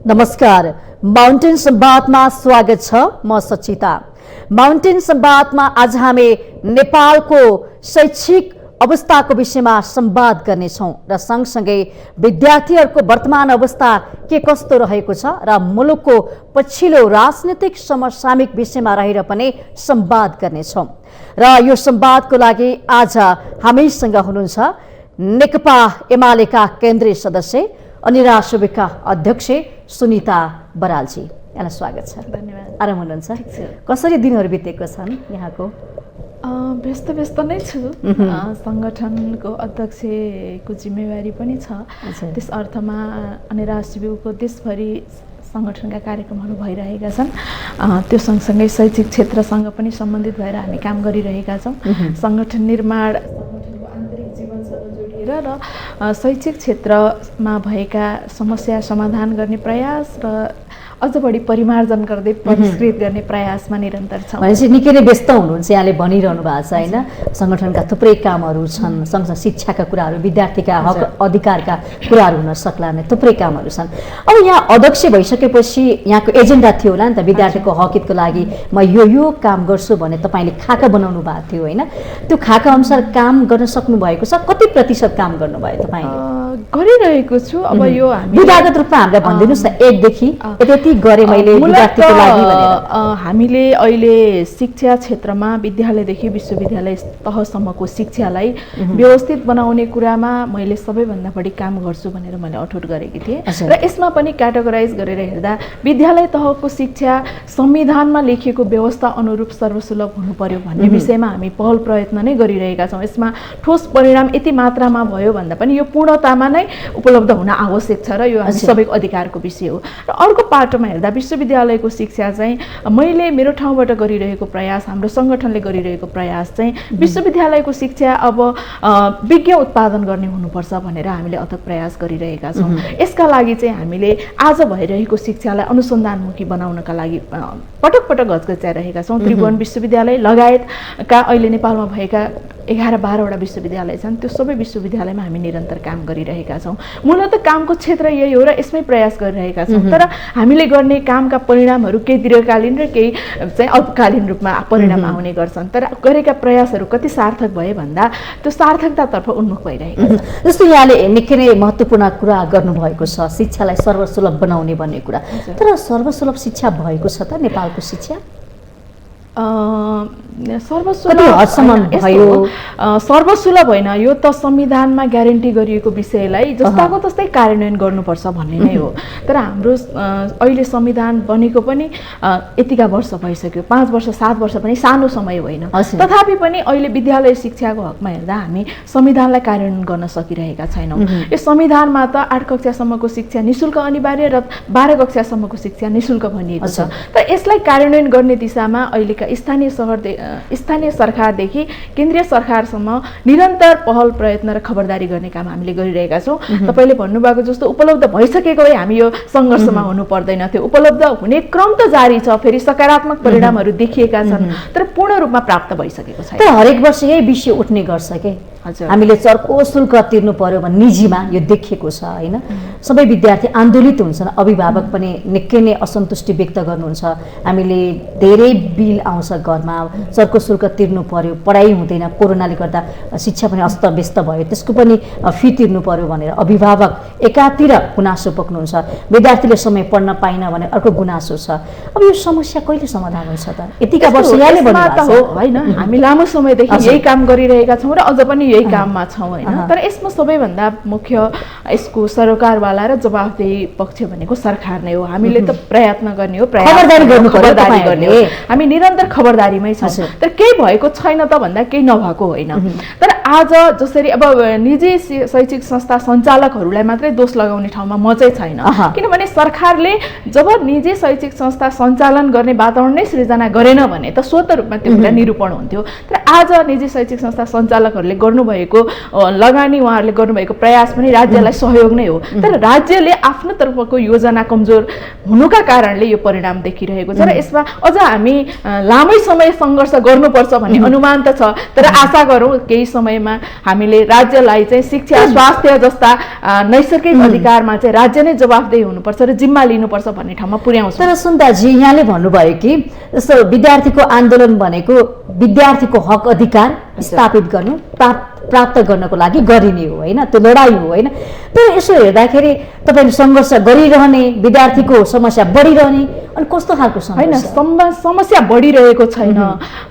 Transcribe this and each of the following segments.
नमस्कार, माउन्टेन संवादमा स्वागत छ। म सचिता। माउन्टेन संवादमा आज हामी नेपालको शैक्षिक अवस्थाको विषयमा संवाद गर्नेछौँ र सँगसँगै विद्यार्थीहरूको वर्तमान अवस्था के कस्तो रहेको छ र मुलुकको पछिल्लो राजनीतिक समसामयिक विषयमा रहेर पनि संवाद गर्नेछौँ। र यो संवादको लागि आज हामीसँग हुनुहुन्छ नेकपा एमालेका केन्द्रीय सदस्य अनि राष्ट्रसभाका अध्यक्ष सुनिता बरालजी। यहाँलाई स्वागत छ। धन्यवाद। आराम हुनुहुन्छ? कसरी दिनहरू बितेको छन् यहाँको? व्यस्त नै छु। सङ्गठनको अध्यक्षको जिम्मेवारी पनि छ। त्यस अर्थमा अनि राष्ट्रसभाको देशभरि सङ्गठनका कार्यक्रमहरू भइरहेका छन्। त्यो सँगसँगै शैक्षिक क्षेत्रसँग पनि सम्बन्धित भएर हामी काम गरिरहेका छौँ। सङ्गठन निर्माण र शैक्षिक क्षेत्रमा भएका समस्या समाधान गर्ने प्रयास र अझ बढी परिमार्जन गर्दै परिष्कृत गर्ने प्रयासमा निरन्तर छौँ। भनेपछि निकै नै व्यस्त हुनुहुन्छ यहाँले भनिरहनु भएको छ होइन। सङ्गठनका थुप्रै कामहरू छन्, सँगसँगै शिक्षाका कुराहरू, विद्यार्थीका हक अधिकारका कुराहरू हुन सक्लान्, थुप्रै कामहरू छन्। अब यहाँ अध्यक्ष भइसकेपछि यहाँको एजेन्डा थियो होला नि त, विद्यार्थीको हकको लागि म यो काम गर्छु भने तपाईँले खाका बनाउनु भएको थियो होइन। त्यो खाका अनुसार काम गर्न सक्नु भएको छ? कति प्रतिशत काम गर्नुभयो तपाईँले? गरिरहेको छु। अब यो विधागत रूपमा हामीलाई भनिदिनुहोस् न, 1 देखि यति गरे मैले विद्यार्थीको लागि भनेर। हामीले अहिले शिक्षा क्षेत्रमा विद्यालयदेखि विश्वविद्यालय तहसम्मको शिक्षालाई व्यवस्थित बनाउने कुरामा मैले सबैभन्दा बढी काम गर्छु भनेर मैले अठोट गरेकी थिएँ। र यसमा पनि क्याटेगोराइज गरेर हेर्दा विद्यालय तहको शिक्षा संविधानमा लेखिएको व्यवस्था अनुरूप सर्वसुलभ हुनु पर्यो भन्ने विषयमा हामी पहल प्रयत्न नै गरिरहेका छौँ। यसमा ठोस परिणाम यति मात्रामा भयो भन्दा पनि यो पूर्णतामा नै उपलब्ध हुन आवश्यक छ र यो हामी सबैको अधिकारको विषय हो। र अर्को पाटोमा हेर्दा विश्वविद्यालयको शिक्षा चाहिँ मैले मेरो ठाउँबाट गरिरहेको प्रयास, हाम्रो सङ्गठनले गरिरहेको प्रयास चाहिँ विश्वविद्यालयको शिक्षा अब विज्ञ उत्पादन गर्ने हुनुपर्छ भनेर हामीले अथक प्रयास गरिरहेका छौँ। यसका लागि चाहिँ हामीले आज भइरहेको शिक्षालाई अनुसन्धानमुखी बनाउनका लागि पटक पटक घचघच्याइरहेका छौँ। त्रिभुवन विश्वविद्यालय लगायतका अहिले नेपालमा भएका 11-12वटा विश्वविद्यालय छन्। त्यो सबै विश्वविद्यालयमा हामी निरन्तर काम गरिरहेका छौँ। मूलतः कामको क्षेत्र यही हो र यसमै प्रयास गरिरहेका छौँ। तर हामीले गर्ने कामका परिणामहरू केही दीर्घकालीन र केही चाहिँ अल्पकालीन रूपमा परिणाम आउने गर्छन्। तर गरेका प्रयासहरू कति सार्थक भए भन्दा त्यो सार्थकतातर्फ उन्मुख भइरहेको छ। जस्तो यहाँले निकै नै महत्त्वपूर्ण कुरा गर्नुभएको छ, शिक्षालाई सर्वसुलभ बनाउने भन्ने कुरा। तर सर्वसुलभ शिक्षा भएको छ त नेपालको शिक्षा? सर्वसुलभ होइन, यो त संविधानमा ग्यारेन्टी गरिएको विषयलाई जस्ताको तस्तै कार्यान्वयन गर्नुपर्छ भन्ने नै हो। तर हाम्रो अहिले संविधान बनेको पनि यतिका वर्ष भइसक्यो, 5 वर्ष 7 वर्ष पनि सानो समय होइन। तथापि पनि अहिले विद्यालय शिक्षाको हकमा हेर्दा हामी संविधानलाई कार्यान्वयन गर्न सकिरहेका छैनौँ। यो संविधानमा त 8 कक्षासम्मको शिक्षा निःशुल्क अनिवार्य र 12 कक्षासम्मको शिक्षा निःशुल्क भनिएको छ। तर यसलाई कार्यान्वयन गर्ने दिशामा अहिलेका स्थानीय सरकारदेखि केन्द्रीय सरकारसम्म निरन्तर पहल प्रयत्न र खबरदारी गर्ने काम हामीले गरिरहेका छौँ। तपाईँले भन्नुभएको जस्तो उपलब्ध भइसकेको भए हामी यो सङ्घर्षमा हुनु पर्दैन थियो। उपलब्ध हुने क्रम त जारी छ, फेरि सकारात्मक परिणामहरू देखिएका छन्, तर पूर्ण रूपमा प्राप्त भइसकेको छैन। तर हरेक वर्ष यही विषय उठ्ने गर्छ के हामीले चर्को शुल्क तिर्नु पर्यो भने निजीमा यो देखिएको छ होइन। सबै विद्यार्थी आन्दोलित हुन्छन्, अभिभावक पनि निकै नै असन्तुष्टि व्यक्त गर्नुहुन्छ। हामीले धेरै बिल आउँछ घरमा, चर्को शुल्क तिर्नु पर्यो, पढाइ हुँदैन, कोरोनाले गर्दा शिक्षा पनि अस्तव्यस्त भयो, त्यसको पनि फी तिर्नु पर्यो भनेर अभिभावक एकातिर गुनासो पोख्नुहुन्छ। विद्यार्थीले समय पढ्न पाइन भने अर्को गुनासो छ। अब यो समस्या कहिले समाधान हुन्छ त? यतिका वर्ष यहाँले भन्नुभएको हो होइन, हामी लामो समयदेखि यही काम गरिरहेका छौँ र अझ पनि यही काममा छौँ होइन। तर यसमा सबैभन्दा मुख्य यसको सरकारवाला र जवाफदेही पक्ष भनेको सरकार नै हो। हामीले त प्रयत्न गर्ने हो, खबरदारी गर्ने हो, हामी निरन्तर खबरदारीमै छौँ। तर केही भएको छैन त भन्दा केही नभएको होइन। तर आज जसरी अब निजी शैक्षिक संस्था सञ्चालकहरूलाई मात्रै दोष लगाउने ठाउँमा म चाहिँ छैन, किनभने सरकारले जब निजी शैक्षिक संस्था सञ्चालन गर्ने वातावरण नै सृजना गरेन भने त स्वतः रूपमा त्यो कुरा निरूपण हुन्थ्यो। तर आज निजी शैक्षिक संस्था सञ्चालकहरूले गर्नुभएको लगानी, उहाँहरूले गर्नुभएको प्रयास पनि राज्यलाई सहयोग नै हो। तर राज्यले आफ्नो तर्फको योजना कमजोर हुनुका कारणले यो परिणाम देखिरहेको छ र यसमा अझ हामी लामै समय सङ्घर्ष गर्नुपर्छ भन्ने अनुमान त छ। तर आशा गरौँ केही समय समयमा हामीले राज्यलाई चाहिँ शिक्षा स्वास्थ्य जस्ता नैसर्गिक अधिकारमा चाहिँ राज्य नै जवाफदेही हुनुपर्छ र जिम्मा लिनुपर्छ भन्ने ठाउँमा पुर्याउँछ। तर सुन्दाजी यहाँले भन्नुभयो कि जस्तो विद्यार्थीको आन्दोलन भनेको विद्यार्थीको हक अधिकार स्थापित गर्नु प्राप्त गर्नको लागि गरिने हो होइन, त्यो लडाई हो होइन। तर यसो हेर्दाखेरि तपाईँले सङ्घर्ष गरिरहने, विद्यार्थीको समस्या बढिरहने, अनि कस्तो खालको होइन सङ्घर्ष? समस्या बढिरहेको छैन,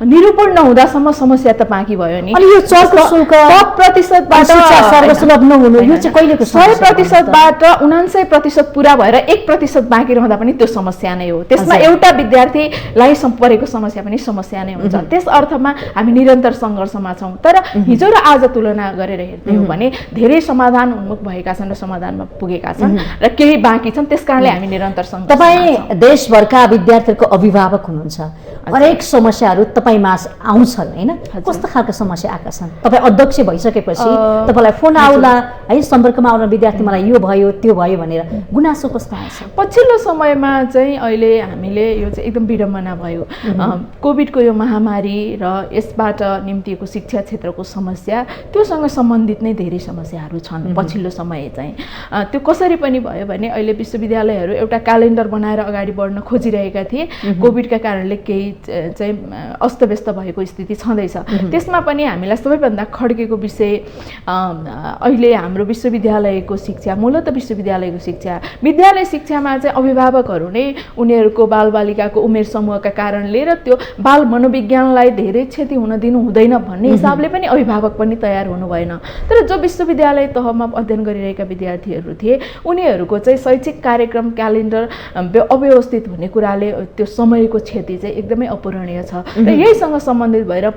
निरूपण नहुँदासम्म समस्या त बाँकी भयो नि। अनि यो चर्को शुल्क 100%बाट सर्वसुलभ नहुनु यो चाहिँ कहिलेको 100%बाट 99% पुरा भएर 1% बाँकी रहँदा पनि त्यो समस्या नै हो। त्यसमा एउटा विद्यार्थीलाई परेको समस्या पनि समस्या नै हुन्छ। त्यस अर्थमा हामी निरन्तर सङ्घर्षमा छौँ। तर हिजो र आज तुलना गरेर हेर्ने हो भने धेरै समाधान उन्मुख भएका छन् र समाधानमा पुगेका छन् र केही बाँकी छन्। त्यसकारणले हामी निरन्तर सङ्घर्ष। तपाईँ देशभरका विद्यार्थीहरूको अभिभावक हुनुहुन्छ, हरेक समस्याहरू तपाईँमा आउँछन् होइन? कस्तो खालको समस्या आएका छन्? तपाईँ अध्यक्ष भइसकेपछि तपाईँलाई फोन आउला है, सम्पर्कमा आउला विद्यार्थी मलाई यो भयो त्यो भयो भनेर गुनासो कस्तो आउँछ? पछिल्लो समयमा चाहिँ अहिले हामीले यो चाहिँ एकदम विडम्बना भयो। कोभिडको यो महामारी र यसबाट निम्तिएको शिक्षा क्षेत्रको समस्या, त्योसँग सम्बन्धित नै धेरै समस्याहरू छन् पछिल्लो समय चाहिँ। त्यो कसरी पनि भयो भने अहिले विश्वविद्यालयहरू एउटा क्यालेन्डर बनाएर अगाडि बढ्न खोजिरहेका थिए। कोभिडका कारणले केही चाहिँ अस्तव्यस्त भएको स्थिति छँदैछ। त्यसमा पनि हामीलाई सबैभन्दा खड्केको विषय अहिले हाम्रो विश्वविद्यालयको शिक्षा, मूलतः विश्वविद्यालयको शिक्षा, विद्यालय शिक्षामा चाहिँ अभिभावकहरू नै उनीहरूको बालबालिकाको उमेर समूहका कारणले र त्यो बाल मनोविज्ञानलाई धेरै क्षति हुन दिनु हुँदैन भन्ने हिसाबले पनि अभिभावक पनि तयार हुनु भएन। तर जो विश्वविद्यालय तहमा अध्ययन गरिरहेका विद्यार्थीहरू थिए उनीहरूको चाहिँ शैक्षिक कार्यक्रम क्यालेन्डर अव्यवस्थित हुने कुराले त्यो समयको क्षति चाहिँ एकदमै अपूरणीय छ। र यहीसँग सम्बन्धित भएर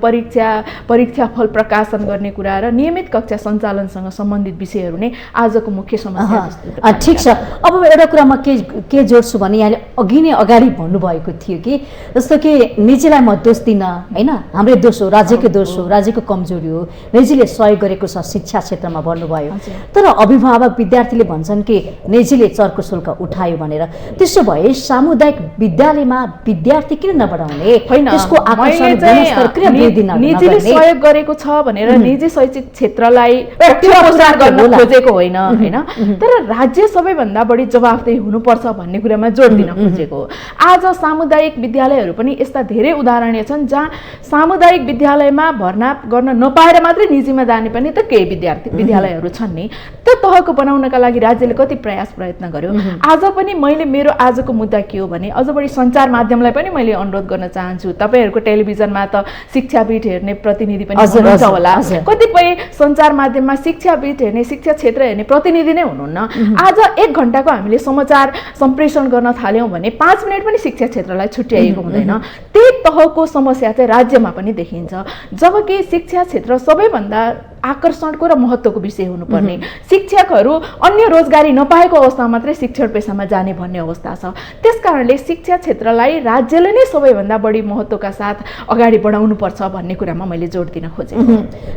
परीक्षाफल प्रकाशन गर्ने कुरा र नियमित कक्षा सञ्चालनसँग सम्बन्धित विषयहरू नै आजको मुख्य समस्या। ठिक छ। अब एउटा कुरामा के जोड्छु भने यहाँले अघि नै अगाडि भन्नुभएको थियो कि जस्तो कि निजीलाई म दोष दिन होइन, हाम्रै दोष हो, राज्यकै दोष हो, राज्यको कमजोरी हो, निजीले सहयोग गरेको छ शिक्षा क्षेत्रमा भन्नुभयो। तर अभिभावक विद्यार्थीले भन्छन् कि निजीले चर्को शुल्क उठायो भनेर। त्यसो भए सामुदायिक विद्यालयमा विद्यार्थी किन नबढाउने? त्यसको आकर्षण गुणस्तर किन वृद्धि नगर्ने? निजीले सहयोग गरेको छ भनेर निजी शैक्षिक क्षेत्रलाई प्रचार गर्न खोजेको होइन हैन, तर राज्य सबैभन्दा बढी जवाफदेही हुनुपर्छ भन्ने कुरामा जोड दिन खोजेको। आज सामुदायिक विद्यालयहरू पनि यस्ता धेरै उदाहरणीय छन् जहाँ सामुदायिक विद्यालयमा भर्ना गर्न नपाएर मात्रै निजीमा जाने पनि त केही विद्यालयहरू छन् नि। त्यो तहको बनाउनका लागि राज्यले कति प्रयत्न गर्यो। आज पनि मैले मेरो आजको मुद्दा के हो भने अझ बढी सञ्चार माध्यमलाई पनि मैले अनुरोध गर्न चाहन्छु। तपाईहरूको टेलिभिजनमा त शिक्षाविद हेर्ने प्रतिनिधि पनि हुनुहुन्छ होला, कतिपय सञ्चार माध्यममा शिक्षाविद हेर्ने, शिक्षा क्षेत्र हेर्ने प्रतिनिधि नै हुनुहुन्न। आज 1 घण्टाको हामीले समाचार सम्प्रेषण गर्न थाल्यौँ भने 5 मिनट पनि शिक्षा क्षेत्रलाई छुट्याइएको हुँदैन। त्यही तहको समस्या चाहिँ राज्यमा पनि देखिन्छ। जबकि शिक्षा क्षेत्र सबैभन्दा आकर्षणको र महत्त्वको विषय हुनुपर्ने, शिक्षकहरू अन्य रोजगारी नपाएको अवस्थामा मात्रै शिक्षण पेसामा जाने भन्ने अवस्था छ। त्यसकारणले शिक्षा क्षेत्रलाई राज्यले नै सबैभन्दा बढी महत्त्वका साथ अगाडि बढाउनुपर्छ भन्ने कुरामा मैले जोड दिन खोजेँ।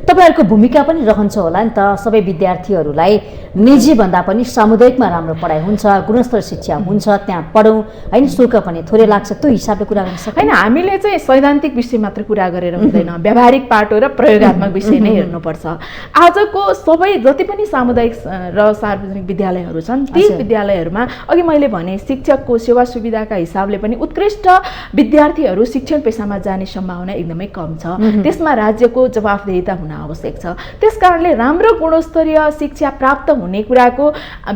तपाईँहरूको भूमिका पनि रहन्छ होला नि त, सबै विद्यार्थीहरूलाई निजी भन्दा पनि सामुदायिकमा राम्रो पढाइ हुन्छ, गुणस्तर शिक्षा हुन्छ, त्यहाँ पढौँ होइन, शुल्क पनि थोरै लाग्छ, त्यो हिसाबले कुरा गर्न सक्छ होइन। हामीले चाहिँ सैद्धान्तिक विषय मात्र कुरा गरेर हुँदैन, व्यावहारिक पाटो र प्रयोगात्मक विषय नै हेर्नुपर्छ। आजको सबै जति पनि सामुदायिक र सार्वजनिक विद्यालयहरू छन् ती विद्यालयहरूमा अघि मैले भने शिक्षकको सेवा सुविधाका हिसाबले पनि उत्कृष्ट विद्यार्थीहरू शिक्षण पेसामा जाने सम्भावना एकदमै कम छ। त्यसमा राज्यको जवाफदेहिता हुन आवश्यक छ। त्यसकारणले राम्रो गुणस्तरीय शिक्षा प्राप्त हुने कुराको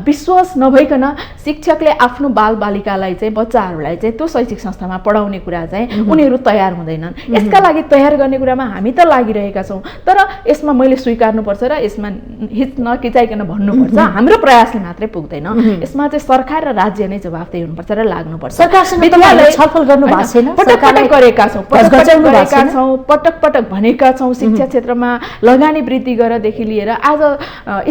विश्वास नभइकन शिक्षकले आफ्नो बालबालिकालाई चाहिँ बच्चाहरूलाई चाहिँ त्यो शैक्षिक संस्थामा पढाउने कुरा चाहिँ उनीहरू तयार हुँदैनन्। यसका लागि तयार गर्ने कुरामा हामी त लागिरहेका छौँ, तर यसमा मैले स्वीकार्नुपर्छ र यसमा हिच नकिचाइकन भन्नुपर्छ हाम्रो प्रयासले मात्रै पुग्दैन। यसमा चाहिँ सरकार र राज्य नै जवाफदेही हुनुपर्छ र लाग्नुपर्छ। सरकारसँग तपाईहरुले छलफल गर्नु भएको छैन? पटक गरेका छौँ, पटक भनेका छौँ। शिक्षा क्षेत्रमा लगानी वृद्धि गरेदेखि लिएर आज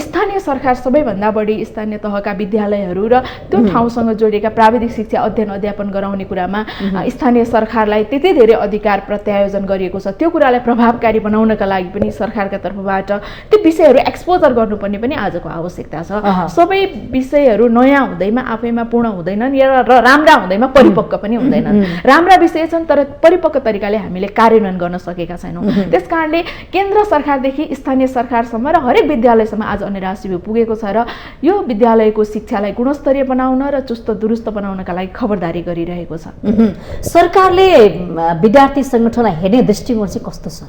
स्थानीय सरकार सबैभन्दा बढी स्थानीय तहका विद्यालयहरू र त्यो ठाउँसँग जोडिएका प्राविधिक शिक्षा अध्ययन अध्यापन गराउने कुरामा स्थानीय सरकारलाई त्यति धेरै अधिकार प्रत्यायोजन गरिएको छ। त्यो कुरालाई प्रभावकारी बनाउनका लागि पनि सरकारका तर्फबाट माध्यमबाट त्यो विषयहरू एक्सपोजर गर्नुपर्ने पनि आजको आवश्यकता छ। सबै विषयहरू नयाँ हुँदैमा आफैमा पूर्ण हुँदैनन् र राम्रा हुँदैमा परिपक्व पनि हुँदैनन्। राम्रा विषय छन् तर परिपक्व तरिकाले हामीले कार्यान्वयन गर्न सकेका छैनौँ। त्यसकारणले केन्द्र सरकारदेखि स्थानीय सरकारसम्म र हरेक विद्यालयसम्म आज अनिराज शिविर पुगेको छ र यो विद्यालयको शिक्षालाई गुणस्तरीय बनाउन र चुस्त दुरुस्त बनाउनका लागि खबरदारी गरिरहेको छ। सरकारले विद्यार्थी सङ्गठनलाई हेर्ने दृष्टिकोण चाहिँ कस्तो छ?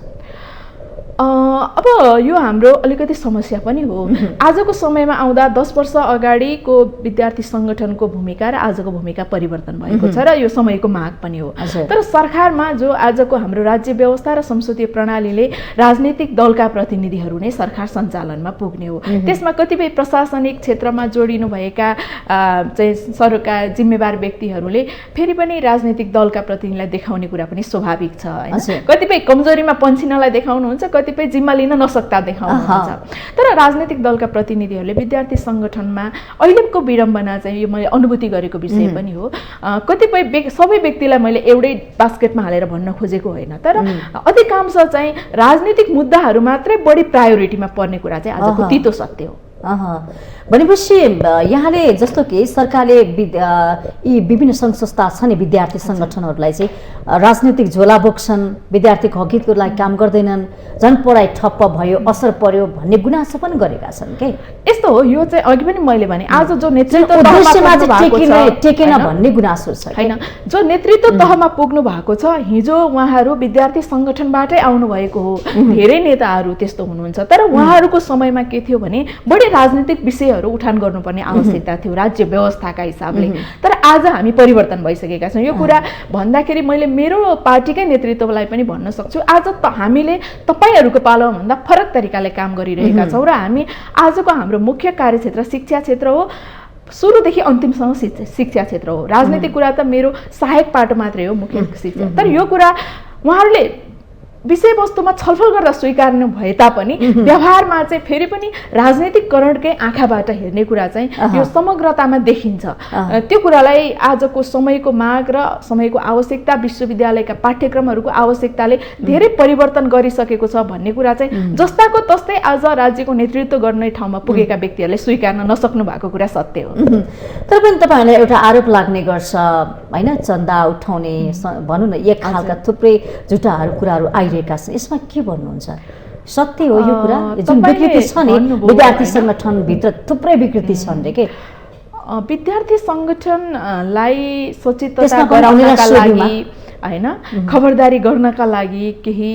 अब यो हाम्रो अलिकति समस्या पनि हो। आजको समयमा आउँदा 10 वर्ष अगाडिको विद्यार्थी सङ्गठनको भूमिका र आजको भूमिका परिवर्तन भएको छ र यो समयको माग पनि हो। तर सरकारमा जो आजको हाम्रो राज्य व्यवस्था र संसदीय प्रणालीले राजनीतिक दलका प्रतिनिधिहरू नै सरकार सञ्चालनमा पुग्ने हो। त्यसमा कतिपय प्रशासनिक क्षेत्रमा जोडिनु भएका चाहिँ सरकार जिम्मेवार व्यक्तिहरूले फेरि पनि राजनीतिक दलका प्रतिनिधिलाई देखाउने कुरा पनि स्वाभाविक छ हैन। कतिपय कमजोरीमा पन्छिनलाई देखाउनुहुन्छ, कतिपय जिम्मा लिन नसक्दा देखाउनुहुन्छ। तर राजनीतिक दलका प्रतिनिधिहरूले विद्यार्थी सङ्गठनमा अहिलेको विडम्बना चाहिँ यो मैले अनुभूति गरेको विषय पनि हो। कतिपय सबै व्यक्तिलाई मैले एउटै बास्केटमा हालेर भन्न खोजेको होइन, तर अधिकांश चाहिँ राजनीतिक मुद्दाहरू मात्रै बढी प्रायोरिटीमा पर्ने कुरा चाहिँ आजको तितो सत्य हो। भनेपछि यहाँले जस्तो कि सरकारले यी विभिन्न सङ्घ संस्था छन् विद्यार्थी सङ्गठनहरूलाई चाहिँ राजनीतिक झोला बोक्छन्, विद्यार्थीको हकितको लागि काम गर्दैनन्, झन् पढाइ ठप्प भयो, असर पर्यो भन्ने गुनासो पनि गरेका छन् के? यस्तो हो, यो चाहिँ अघि पनि मैले भने आज जो नेतृत्व टेकेन भन्ने गुनासो छ हैन। जो नेतृत्व तहमा पुग्नु भएको छ, हिजो उहाँहरू विद्यार्थी सङ्गठनबाटै आउनु भएको हो। धेरै नेताहरू त्यस्तो हुनुहुन्छ, तर उहाँहरूको समयमा के थियो भने बढी राजनीतिक विषयहरू उठान गर्नुपर्ने आवश्यकता थियो राज्य व्यवस्थाका हिसाबले। तर आज हामी परिवर्तन भइसकेका छौँ। यो कुरा भन्दाखेरि मैले मेरो पार्टीकै नेतृत्वलाई पनि भन्न सक्छु, आज हामीले तपाईँहरूको पालोमा भन्दा फरक तरिकाले काम गरिरहेका छौँ र हामी आजको हाम्रो मुख्य कार्यक्षेत्र शिक्षा क्षेत्र हो। सुरुदेखि अन्तिमसम्म शिक्षा क्षेत्र हो। राजनीतिक कुरा त मेरो सहायक पाटो मात्रै हो, मुख्य शिक्षा। तर यो कुरा उहाँहरूले विषयवस्तुमा छलफल गर्दा स्वीकार्नु भए तापनि व्यवहारमा चाहिँ फेरि पनि राजनीतिकरणकै आँखाबाट हेर्ने कुरा चाहिँ यो समग्रतामा देखिन्छ। त्यो कुरालाई आजको समयको माग र समयको आवश्यकता, विश्वविद्यालयका पाठ्यक्रमहरूको आवश्यकताले धेरै परिवर्तन गरिसकेको छ भन्ने कुरा चाहिँ जस्ताको तस्तै आज राज्यको नेतृत्व गर्ने ठाउँमा पुगेका व्यक्तिहरूले स्वीकार्न नसक्नु भएको कुरा सत्य हो। तर पनि तपाईँहरूलाई एउटा आरोप लाग्ने गर्छ होइन, चन्दा उठाउने भनौँ न एक खालका थुप्रै झुटाहरू कुराहरू यसमा के भन्नुहुन्छ? सत्य हो यो कुरा? जुन विकृति छ नि विद्यार्थी सङ्गठनभित्र थुप्रै विकृति छन् रे के? विद्यार्थी सङ्गठनलाई सचेतता गराउनका लागि हैन, खबरदारी गर्नका लागि केही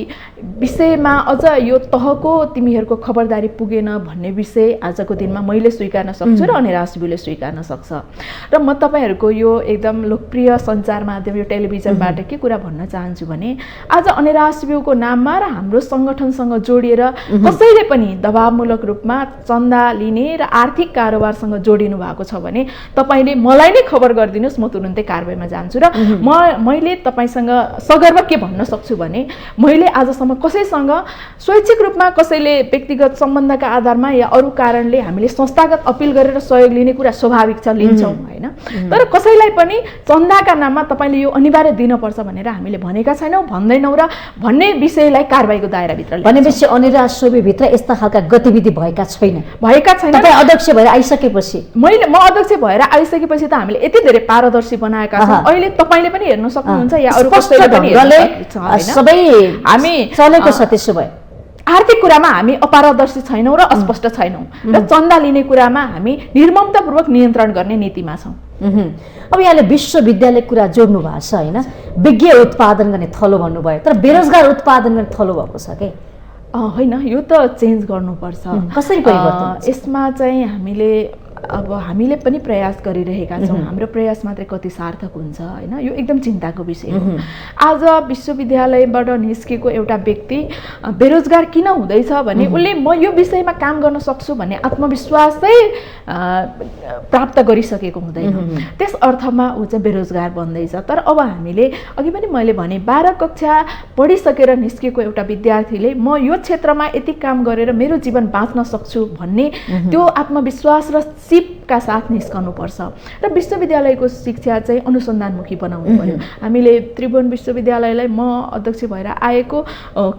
विषयमा अझ यो तहको तिमीहरूको खबरदारी पुगेन भन्ने विषय आजको दिनमा मैले स्वीकार्न सक्छु र अनिराज शिविरले स्वीकार्न सक्छ। र म तपाईँहरूको यो एकदम लोकप्रिय सञ्चार माध्यम यो टेलिभिजनबाट के कुरा भन्न चाहन्छु भने आज अनिराज शिविरको नाममा र हाम्रो सङ्गठनसँग जोडिएर कसैले पनि दबावमूलक रूपमा चन्दा लिने र आर्थिक कारोबारसँग जोडिनु भएको छ भने तपाईँले मलाई नै खबर गरिदिनुहोस्, म तुरुन्तै कारबाहीमा जान्छु। र मैले तपाईँसँग सगर्व के भन्न सक्छु भने मैले आजसम्म कसैसँग स्वैच्छिक रूपमा कसैले व्यक्तिगत सम्बन्धका आधारमा या अरू कारणले हामीले संस्थागत अपिल गरेर सहयोग लिने कुरा स्वाभाविक छ, लिन्छौँ होइन। तर कसैलाई पनि चन्दाका नाममा तपाईँले यो अनिवार्य दिनुपर्छ भनेर हामीले भनेका छैनौँ, भन्दैनौँ र भन्ने विषयलाई कारबाहीको दायराभित्र भनेपछि अनिराज शिविरभित्र यस्ता खालका गतिविधि भएका छैन। तपाईँ अध्यक्ष भएर आइसकेपछि म अध्यक्ष भएर आइसकेपछि त हामीले यति धेरै पारदर्शी बनाएका छौँ। अहिले तपाईँले पनि हेर्न सक्नुहुन्छ या अरू कसैले पनि सबै हामी चलेको छ। त्यसो भए आर्थिक कुरामा हामी अपारदर्शी छैनौँ र अस्पष्ट छैनौँ र चन्दा लिने कुरामा हामी निर्ममतापूर्वक नियन्त्रण गर्ने नीतिमा छौँ। अब यहाँले विश्वविद्यालय कुरा जोड्नु भएको छ होइन, विज्ञ उत्पादन गर्ने थलो भन्नुभयो, तर बेरोजगार उत्पादन गर्ने थलो भएको छ के? होइन, यो त चेन्ज गर्नुपर्छ। कसरी परिवर्तन? यसमा चाहिँ हामीले पनि प्रयास गरिरहेका छौँ। हाम्रो प्रयास मात्रै कति सार्थक हुन्छ होइन, यो एकदम चिन्ताको विषय हो। आज विश्वविद्यालयबाट निस्केको एउटा व्यक्ति बेरोजगार किन हुँदैछ भने उसले म यो विषयमा काम गर्न सक्छु भन्ने आत्मविश्वासै प्राप्त गरिसकेको हुँदैन। त्यस अर्थमा ऊ चाहिँ बेरोजगार बन्दैछ। तर अब हामीले अघि पनि मैले भने 12 कक्षा पढिसकेर निस्केको एउटा विद्यार्थीले म यो क्षेत्रमा यति काम गरेर मेरो जीवन बाँच्न सक्छु भन्ने त्यो आत्मविश्वास र सिप नीतिका साथ निस्कनुपर्छ र विश्वविद्यालयको शिक्षा चाहिँ अनुसन्धानमुखी बनाउनु पर्यो। हामीले त्रिभुवन विश्वविद्यालयलाई म अध्यक्ष भएर आएको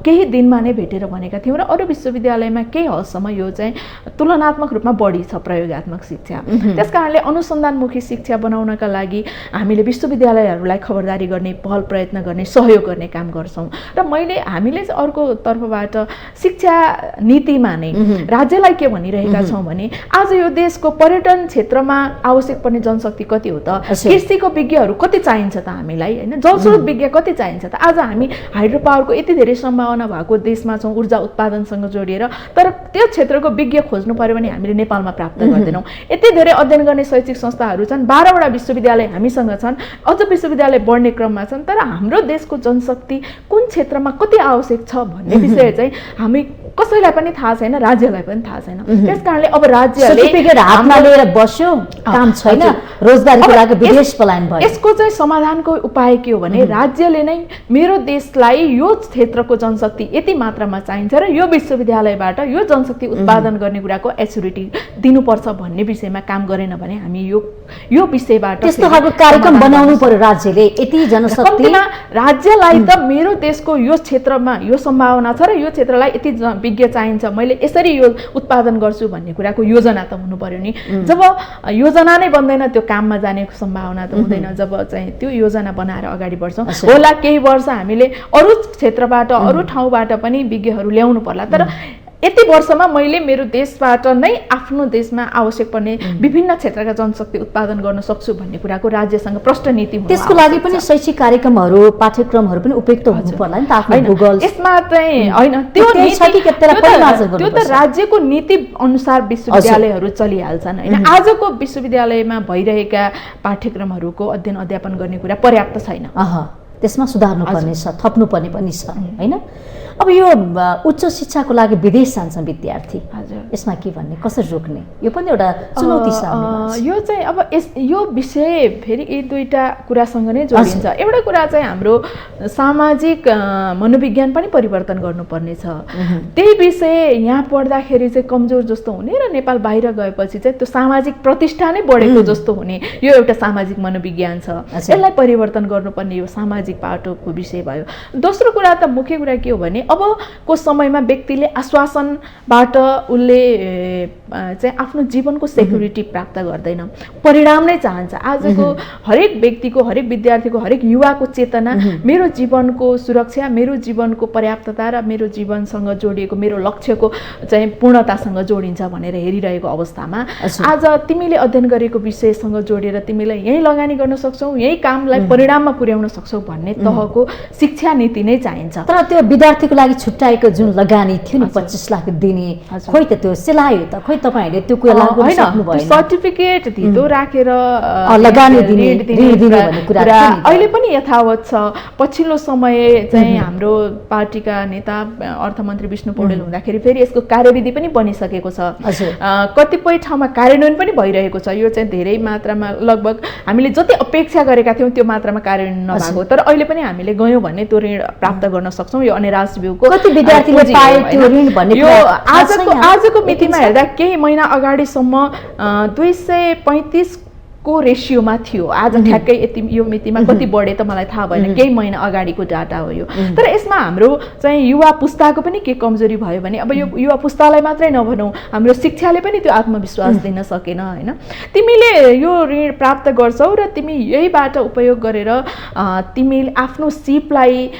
केही दिनमा नै भेटेर भनेका थियौँ र अरू विश्वविद्यालयमा केही हदसम्म यो चाहिँ तुलनात्मक रूपमा बढी छ प्रयोगात्मक शिक्षा। त्यसकारणले अनुसन्धानमुखी शिक्षा बनाउनका लागि हामीले विश्वविद्यालयहरूलाई खबरदारी गर्ने, पहल प्रयत्न गर्ने, सहयोग गर्ने काम गर्छौँ। र हामीले चाहिँ अर्को तर्फबाट शिक्षा नीतिमा नै राज्यलाई के भनिरहेका छौँ भने आज यो देशको पर्यटन क्षेत्रमा आवश्यक पर्ने जनशक्ति कति हो त, कृषिको विज्ञहरू कति चाहिन्छ त हामीलाई, होइन, जलस्रोत विज्ञ कति चाहिन्छ त। आज हामी हाइड्रो पावरको यति धेरै सम्भावना भएको देशमा छौँ ऊर्जा उत्पादनसँग जोडिएर, तर त्यो क्षेत्रको विज्ञ खोज्नु पर्यो भने हामीले नेपालमा प्राप्त गर्दैनौँ। यति धेरै अध्ययन गर्ने शैक्षिक संस्थाहरू छन्, 12वटा विश्वविद्यालय हामीसँग छन्, अझ विश्वविद्यालय बढ्ने क्रममा छन्, तर हाम्रो देशको जनशक्ति कुन क्षेत्रमा कति आवश्यक छ भन्ने विषय चाहिँ हामी कसैलाई पनि थाहा छैन, राज्यलाई पनि थाहा छैन। त्यसकारणले अब राज्यले सर्टिफिकेट हातमा लिएर बस्यो, काम छैन, रोजगारीको लागि विदेश पलायन भयो। यसको चाहिँ समाधानको उपाय के हो भने राज्यले नै मेरो देशलाई यो क्षेत्रको जनशक्ति यति मात्रामा चाहिन्छ र यो विश्वविद्यालयबाट यो जनशक्ति उत्पादन गर्ने कुराको एस्युरिटी दिनुपर्छ भन्ने विषयमा काम गरेन भने हामी यो विषयबाट त्यस्तो खालको कार्यक्रम बनाउनु पर्यो राज्यले। यति जनशक्तिमा राज्यलाई त मेरो देशको यो क्षेत्रमा यो सम्भावना छ र यो क्षेत्रलाई यति विज्ञ चाहिन्छ, मैले यसरी यो उत्पादन गर्छु भन्ने कुराको योजना त हुनु पर्यो नि। जब योजना नै बन्दैन त्यो काममा जाने सम्भावना त हुँदैन। जब चाहिँ त्यो योजना बनाएर अगाडि बढ्छौँ, होला केही वर्ष हामीले अरू क्षेत्रबाट अरू ठाउँबाट पनि विज्ञहरू ल्याउनु पर्ला, तर यति वर्षमा मैले मेरो देशबाट नै आफ्नो देशमा आवश्यक पर्ने विभिन्न क्षेत्रका जनशक्ति उत्पादन गर्न सक्छु भन्ने कुराको राज्यसँग प्रष्ट नीति हुनु। त्यसको लागि पनि शैक्षिक कार्यक्रमहरू, पाठ्यक्रमहरू पनि उपयुक्त हुनु पर्ला नि त। आफ्नो भूगोल यसमा चाहिँ होइन, त्यो त राज्यको नीति अनुसार विश्वविद्यालयहरू चलिहाल्छन्, होइन। आजको विश्वविद्यालयमा भइरहेका पाठ्यक्रमहरूको अध्ययन अध्यापन गर्ने कुरा पर्याप्त छैन, त्यसमा सुधार्नु पर्ने छ, थप्नु पर्ने पनि छ, होइन। अब यो उच्च शिक्षाको लागि विदेश जान्छन् विद्यार्थी, यसमा के भन्ने, कसरी रोक्ने, यो पनि एउटा चुनौती छ। यो चाहिँ अब यो विषय फेरि यी दुईटा कुरासँग नै जोडिन्छ। एउटा कुरा चाहिँ हाम्रो सामाजिक मनोविज्ञान पनि परिवर्तन गर्नुपर्ने छ। त्यही विषय यहाँ पढ्दाखेरि चाहिँ कमजोर जस्तो हुने र नेपाल बाहिर गएपछि चाहिँ त्यो सामाजिक प्रतिष्ठा नै बढेको जस्तो हुने, यो एउटा सामाजिक मनोविज्ञान छ। यसलाई परिवर्तन गर्नुपर्ने यो सामाजिक पाटोको विषय भयो। दोस्रो कुरा त मुख्य कुरा के हो भने अबको समयमा व्यक्तिले आश्वासनबाट उसले चाहिँ आफ्नो जीवनको सेक्युरिटी प्राप्त गर्दैन, परिणाम नै चाहन्छ। आजको हरेक व्यक्तिको, हरेक विद्यार्थीको, हरेक युवाको चेतना मेरो जीवनको सुरक्षा, मेरो जीवनको पर्याप्तता र मेरो जीवनसँग जोडिएको मेरो लक्ष्यको चाहिँ पूर्णतासँग जोडिन्छ भनेर हेरिरहेको अवस्थामा आज तिमीले अध्ययन गरेको विषयसँग जोडेर तिमीलाई यही लगानी गर्न सक्छौ, यही कामलाई परिणाममा पुर्याउन सक्छौ भन्ने तहको शिक्षा नीति नै चाहिन्छ। तर त्यो विद्यार्थीको लागि छुट्याएको जुन लगानी थियो नि 25 लाख दिने, खोइ त त्यो सिलायो त, खोइ तपाईहरुले त्यो कुरा लागू गर्न सक्नु भएन। सर्टिफिकेट धितो राखेर लगानी दिने भन्ने कुरा अहिले पनि यथावत छ। पछिल्लो समय चाहिँ हाम्रो पार्टीका नेता अर्थमन्त्री विष्णु पौडेल हुँदाखेरि फेरि यसको कार्यविधि पनि बनिसकेको छ, कतिपय ठाउँमा कार्यान्वयन पनि भइरहेको छ। यो चाहिँ धेरै मात्रामा लगभग हामीले जति अपेक्षा गरेका थियौँ त्यो मात्रामा कार्यान्वयन नभएको, तर अहिले पनि हामीले गयौँ भने त्यो ऋण प्राप्त गर्न सक्छौँ। यो अनेराज बिउको कति विद्यार्थीले पाए त्यो ऋण भन्ने यो आजको मितिमा हेर्दा केही महिना अगाडिसम्म 235 को रेसियोमा थियो। आज ठ्याक्कै यति यो मितिमा कति बढे त मलाई थाहा भएन, केही महिना अगाडिको डाटा हो यो। तर यसमा हाम्रो चाहिँ युवा पुस्ताको पनि के कमजोरी भयो भने अब यो युवा पुस्तालाई मात्रै नभनौँ, हाम्रो शिक्षाले पनि त्यो आत्मविश्वास दिन सकेन, होइन। तिमीले यो ऋण प्राप्त गर्छौ र तिमी यहीबाट उपयोग गरेर तिमी आफ्नो सिपलाई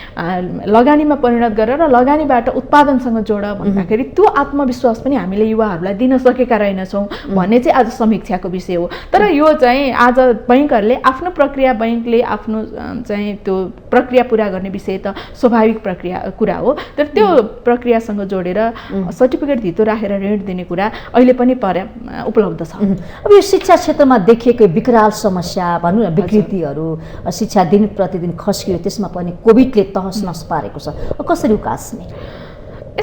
लगानीमा परिणत गरेर लगानीबाट उत्पादनसँग जोड भन्दाखेरि त्यो आत्मविश्वास पनि हामीले युवाहरूलाई दिन सकेका रहेनछौँ भन्ने चाहिँ आज समीक्षाको विषय हो। तर यो आज बैंकहरूले आफ्नो प्रक्रिया, बैंकले आफ्नो चाहिँ त्यो प्रक्रिया पूरा गर्ने विषय त स्वाभाविक प्रक्रिया कुरा हो, तर त्यो प्रक्रियासँग जोडेर सर्टिफिकेट धितो राखेर ऋण दिने कुरा अहिले पनि उपलब्ध छ। अब यो शिक्षा क्षेत्रमा देखिएको विकराल समस्या भनौँ न, विकृतिहरू, शिक्षा दिन प्रतिदिन खस्कियो, त्यसमा पनि कोभिडले तहस नहस पारेको छ, कसरी उकास्ने?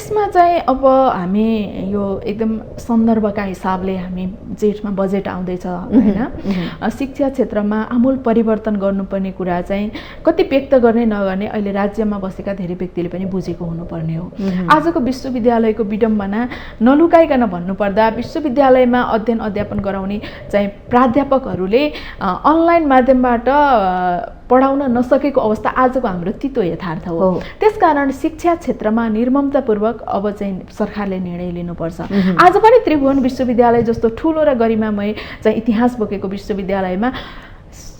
यसमा चाहिँ अब हामी यो एकदम सन्दर्भका हिसाबले हामी जेठमा बजेट आउँदैछ होइन, शिक्षा क्षेत्रमा आमूल परिवर्तन गर्नुपर्ने कुरा चाहिँ कति व्यक्त गर्ने नगर्ने अहिले राज्यमा बसेका धेरै व्यक्तिले पनि बुझेको हुनुपर्ने हो। आजको विश्वविद्यालयको विडम्बना नलुकाइकन भन्नुपर्दा विश्वविद्यालयमा अध्ययन अध्यापन गराउने चाहिँ प्राध्यापकहरूले अनलाइन माध्यमबाट पढाउन नसकेको अवस्था आजको हाम्रो तितो यथार्थ हो। त्यसकारण शिक्षा क्षेत्रमा निर्ममतापूर्वक अब चाहिँ सरकारले निर्णय लिनुपर्छ। आज पनि त्रिभुवन विश्वविद्यालय जस्तो ठुलो र गरिमामय चाहिँ इतिहास बोकेको विश्वविद्यालयमा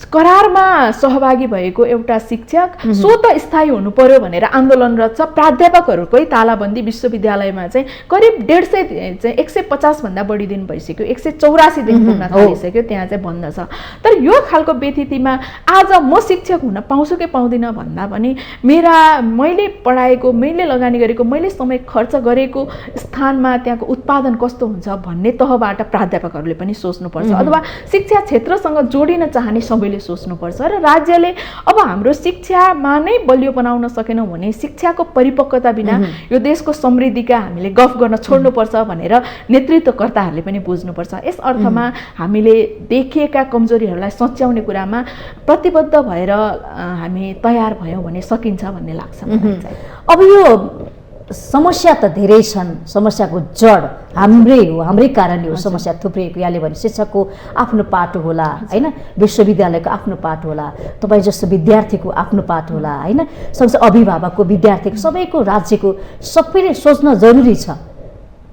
करारमा सहभागी भएको एउटा शिक्षक स्वत स्थायी हुनु पर्यो भनेर आन्दोलनरत छ। प्राध्यापकहरूकै तालाबन्दी विश्वविद्यालयमा चाहिँ करिब 150 चाहिँ 150 भन्दा बढी दिन भइसक्यो, 184 दिन पुग्न थालिसक्यो, त्यहाँ चाहिँ बन्द छ। तर यो खालको व्यथितिमा आज म शिक्षक हुन पाउँछु कि पाउँदिनँ भन्दा पनि मैले पढाएको, मैले लगानी गरेको, मैले समय खर्च गरेको स्थानमा त्यहाँको उत्पादन कस्तो हुन्छ भन्ने तहबाट प्राध्यापकहरूले पनि सोच्नुपर्छ, अथवा शिक्षा क्षेत्रसँग जोडिन चाहने सबैले सोच्नुपर्छ। र राज्यले अब हाम्रो शिक्षामा नै बलियो बनाउन सकेनौँ भने शिक्षाको परिपक्वता बिना यो देशको समृद्धिका हामीले गफ गर्न छोड्नुपर्छ भनेर नेतृत्वकर्ताहरूले पनि बुझ्नुपर्छ। यस अर्थमा हामीले देखिएका कमजोरीहरूलाई सच्याउने कुरामा प्रतिबद्ध भएर हामी तयार भयौँ भने सकिन्छ भन्ने लाग्छ मलाई चाहिँ। अब यो समस्या त धेरै छन्, समस्याको जड हाम्रै कारणले हो समस्या थुप्रिएको। यहाँले भने शिक्षकको आफ्नो पाटो होला होइन, विश्वविद्यालयको आफ्नो पाटो होला, तपाईँ जस्तो विद्यार्थीको आफ्नो पाटो होला होइन, सँगसँगै अभिभावकको, विद्यार्थीको, सबैको, राज्यको सबैले सोच्न जरुरी छ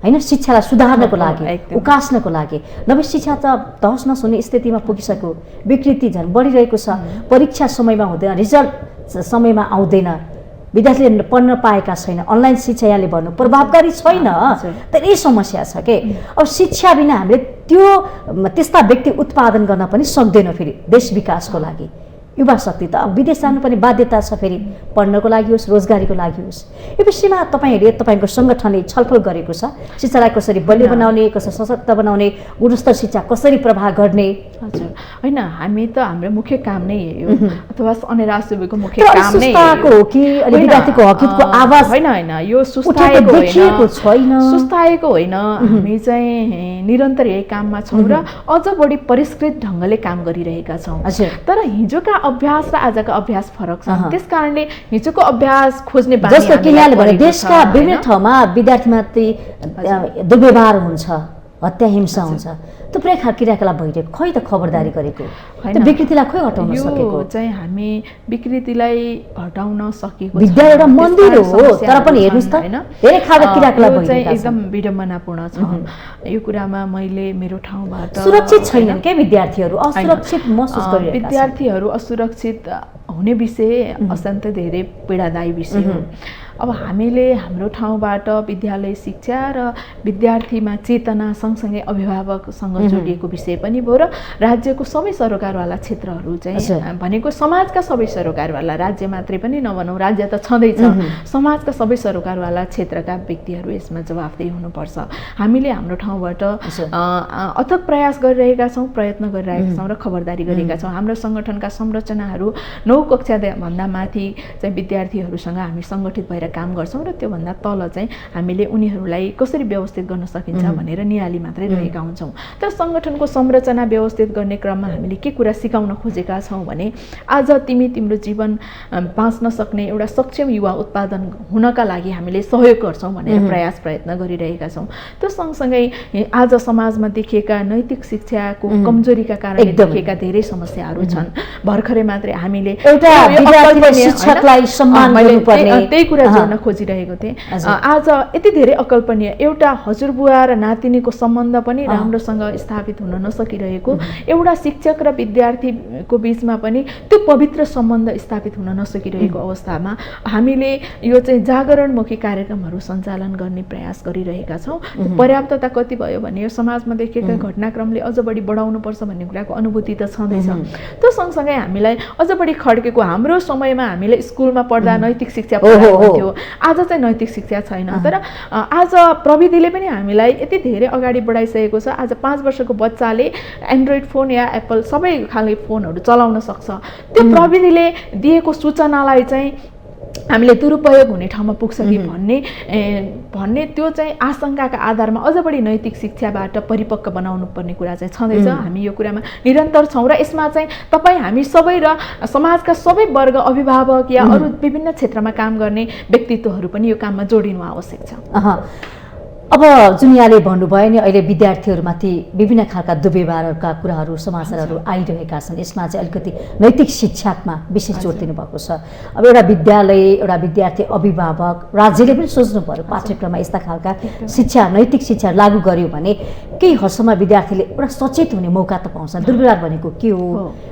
होइन, शिक्षालाई सुधार्नको लागि, उकास्नको लागि। नभए शिक्षा त तहस नहस हुने स्थितिमा पुगिसक्यो, विकृति झन् बढिरहेको छ, परीक्षा समयमा हुँदैन, रिजल्ट समयमा आउँदैन, विद्यार्थीले पढ्न पाएका छैन, अनलाइन शिक्षा यहाँले भन्नु प्रभावकारी छैन, धेरै समस्या छ के। अब शिक्षा बिना हामीले त्यस्ता व्यक्ति उत्पादन गर्न पनि सक्दैनौँ फेरि देश विकासको लागि। युवा शक्ति त अब विदेश जानुपर्ने बाध्यता छ, फेरि पढ्नको लागि होस्, रोजगारीको लागि होस्। यो विषयमा तपाईँको सङ्गठनले छलफल गरेको छ, शिक्षालाई कसरी बलियो बनाउने, कसरी सशक्त बनाउने, गुणस्तर शिक्षा कसरी प्रभाव गर्ने? हजुर, होइन, हामी त हाम्रो मुख्य काम नै यही हो, अथवा अनेरा सुब्बाको मुख्य काम नै हो कि विद्यार्थीको हकको आवाज होइन, यो सुस्ताएको होइन, हामी चाहिँ निरन्तर यही काममा छौँ र अझ बढी परिष्कृत ढङ्गले काम गरिरहेका छौँ। तर हिजोका अभ्यास र आजका अभ्यास फरक छ, त्यसकारणले हिजोको अभ्यास खोज्ने बानी जस्तो कि यहाँले भने देशका विभिन्न ठाउँमा विद्यार्थीमाथि दुर्व्यवहार हुन्छ, हत्या हिंसा हुन्छ, थुप्रै क्रियाकलाप भइरहेको, खै त खबरदारी गरेको, त्यो विकृतिलाई खै हटाउन सकेको? चाहिँ हामी विकृतिलाई हटाउन सकेको विद्यालय एउटा मन्दिर हो, तर पनि हेर्नुस् त धेरै खालका क्रियाकलाप भइरहेका छन्, एकदम विडम्बनापूर्ण छ। यो कुरामा मैले मेरो ठाउँबाट सुरक्षित छैनन् के विद्यार्थीहरू, असुरक्षित महसुस गरिरहेका छन्। विद्यार्थीहरू असुरक्षित हुने विषय अत्यन्तै धेरै पीडादायी विषय हो। अब हामीले हाम्रो ठाउँबाट विद्यालय शिक्षा र विद्यार्थीमा चेतना सँगसँगै अभिभावकसँग जोडिएको विषय पनि भयो र राज्यको सबै सरोकारवाला क्षेत्रहरू चाहिँ भनेको समाजका सबै सरोकारवाला, राज्य मात्रै पनि नभनौँ, राज्य त छँदैछ, समाजका सबै सरोकारवाला क्षेत्रका व्यक्तिहरू यसमा जवाफदेही हुनुपर्छ। हामीले हाम्रो ठाउँबाट अथक प्रयास गरिरहेका छौँ, प्रयत्न गरिरहेका छौँ र खबरदारी गरेका छौँ। हाम्रो सङ्गठनका संरचनाहरू 9 कक्षाभन्दा माथि चाहिँ विद्यार्थीहरूसँग हामी सङ्गठित भएर काम गर्छौँ र त्योभन्दा तल चाहिँ हामीले उनीहरूलाई कसरी व्यवस्थित गर्न सकिन्छ भनेर नियाली मात्रै रहेका हुन्छौँ। तर सङ्गठनको संरचना व्यवस्थित गर्ने क्रममा हामीले के कुरा सिकाउन खोजेका छौँ भने आज तिम्रो जीवन बाँच्न सक्ने एउटा सक्षम युवा उत्पादन हुनका लागि हामीले सहयोग गर्छौँ भनेर प्रयत्न गरिरहेका छौँ। त्यो सँगसँगै आज समाजमा देखिएका नैतिक शिक्षाको कमजोरीका कारणले देखिएका धेरै समस्याहरू छन्। भर्खरै मात्रै हामीले त्यही कुरा जोड्न खोजिरहेको थिएँ। आज यति धेरै अकल्पनीय एउटा हजुरबुवा र नातिनीको सम्बन्ध पनि राम्रोसँग स्थापित हुन नसकिरहेको, एउटा शिक्षक र विद्यार्थीको बिचमा पनि त्यो पवित्र सम्बन्ध स्थापित हुन नसकिरहेको अवस्थामा हामीले यो चाहिँ जागरणमुखी कार्यक्रमहरू सञ्चालन गर्ने प्रयास गरिरहेका छौँ। पर्याप्तता कति भयो भने यो समाजमा देखिएका घटनाक्रमले अझ बढी बढाउनुपर्छ भन्ने कुराको अनुभूति त छँदैछ। त्यो सँगसँगै हामीलाई अझ बढी खड्केको, हाम्रो समयमा हामीले स्कुलमा पढ्दा नैतिक शिक्षा पढाउँथ्यो, आज चाहिँ नैतिक शिक्षा छैन। तर आज प्रविधिले पनि हामीलाई यति धेरै अगाडि बढाइसकेको छ। आज 5 वर्षको बच्चाले एन्ड्रोइड फोन या एप्पल सबै खाले फोनहरू चलाउन सक्छ। त्यो प्रविधिले दिएको सूचनालाई चाहिँ हामीले दुरुपयोग हुने ठाउँमा पुग्छ कि भन्ने त्यो चाहिँ आशंकाका आधारमा अझ बढी नैतिक शिक्षाबाट परिपक्व बनाउनु पर्ने कुरा चाहिँ छँदैछ। हामी यो कुरामा निरन्तर छौँ र यसमा चाहिँ तपाईँ हामी सबै र समाजका सबै वर्ग अभिभावक या अरू विभिन्न क्षेत्रमा काम गर्ने व्यक्तित्वहरू पनि यो काममा जोडिनु आवश्यक छ। अब जुन यहाँले भन्नुभयो नि अहिले विद्यार्थीहरूमाथि विभिन्न खालका दुर्व्यवहारका कुराहरू समाचारहरू आइरहेका छन्, यसमा चाहिँ अलिकति नैतिक शिक्षामा विशेष जोड दिनुभएको छ। अब एउटा विद्यालय, एउटा विद्यार्थी, अभिभावक, राज्यले पनि सोच्नु पर्यो पाठ्यक्रममा यस्ता खालका शिक्षा, नैतिक शिक्षा लागू गर्यो भने केही हदसम्म विद्यार्थीले एउटा सचेत हुने मौका त पाउँछ। दुर्व्यवहार भनेको के हो,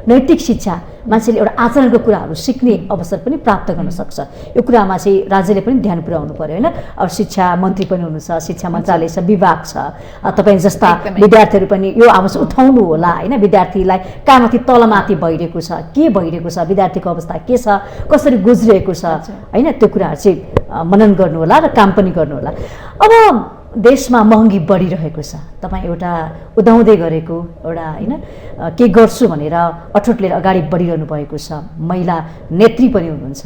नैतिक शिक्षा, मान्छेले एउटा आचरणको कुराहरू सिक्ने अवसर पनि प्राप्त गर्न सक्छ। यो कुरामा चाहिँ राज्यले पनि ध्यान पुर्याउनु पर्यो होइन। अब शिक्षा मन्त्री पनि हुनुहुन्छ, शिक्षा मन्त्रालय छ, विभाग छ, तपाईँ जस्ता विद्यार्थीहरू पनि यो आवाज उठाउनु होला होइन। विद्यार्थीलाई कहाँमाथि तलमाथि भइरहेको छ, के भइरहेको छ, विद्यार्थीको अवस्था के छ, कसरी गुज्रिएको छ होइन, त्यो कुराहरू चाहिँ मनन गर्नु होला र काम पनि गर्नु होला। अब देशमा महँगी बढिरहेको छ, तपाईँ एउटा उदाउँदै गरेको एउटा होइन के गर्छु भनेर अठोट लिएर अगाडि बढिरहनु भएको छ, महिला नेत्री पनि हुनुहुन्छ,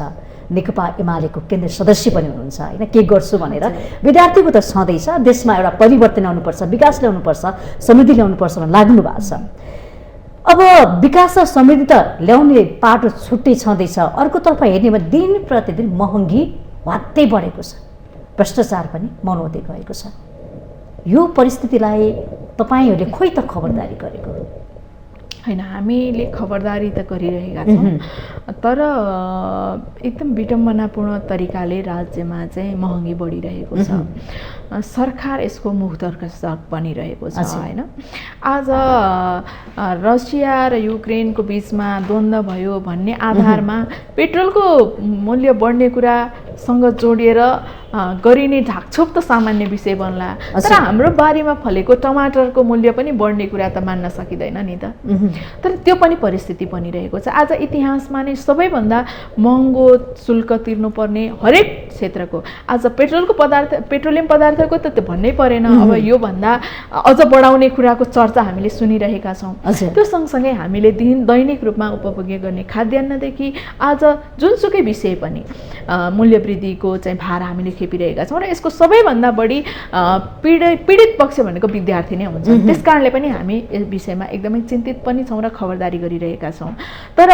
नेकपा एमालेको केन्द्रीय सदस्य पनि हुनुहुन्छ होइन। के गर्छु भनेर विद्यार्थीको त छँदैछ, देशमा एउटा परिवर्तन ल्याउनुपर्छ, विकास ल्याउनुपर्छ, समृद्धि ल्याउनुपर्छ भनेर लाग्नु भएको छ। अब विकास र समृद्धि त ल्याउने पाटो छुट्टै छँदैछ, अर्कोतर्फ हेर्ने भने दिन प्रतिदिन महँगी वात्तै बढेको छ, भ्रष्टाचार पनि मनौदै गएको छ। यो परिस्थितिलाई तपाईँहरूले खोइ त खबरदारी गरेको होइन? हामीले खबरदारी त गरिरहेका छौँ, तर एकदम विडम्बनापूर्ण तरिकाले राज्यमा चाहिँ महँगी बढिरहेको छ। सरकार यसको मुखदर्शक बनिरहेको छ होइन। आज रसिया र युक्रेनको बिचमा द्वन्द्व भयो भन्ने आधारमा पेट्रोलको मूल्य बढ्ने कुरासँग जोडिएर गरिने ढाकछोप त सामान्य विषय बन्ला, तर हाम्रो बारीमा फलेको टमाटरको मूल्य पनि बढ्ने कुरा त मान्न सकिँदैन नि त। तर त्यो पनि परिस्थिति बनिरहेको छ। आज इतिहासमा नै सबैभन्दा महँगो शुल्क तिर्नुपर्ने हरेक क्षेत्रको, आज पेट्रोलियम पदार्थको त त्यो भन्नै परेन। अब योभन्दा अझ बढाउने कुराको चर्चा हामीले सुनिरहेका छौँ। त्यो सँगसँगै हामीले दैनिक रूपमा उपभोग्य गर्ने खाद्यान्नदेखि आज जुनसुकै विषय पनि मूल्यवृद्धिको चाहिँ भार हामीले खेपिरहेका छौँ र यसको सबैभन्दा बढी पीडित पक्ष भनेको विद्यार्थी नै हुन्छ। त्यस कारणले पनि हामी यस विषयमा एकदमै चिन्तित पनि छौँ र खबरदारी गरिरहेका छौँ। तर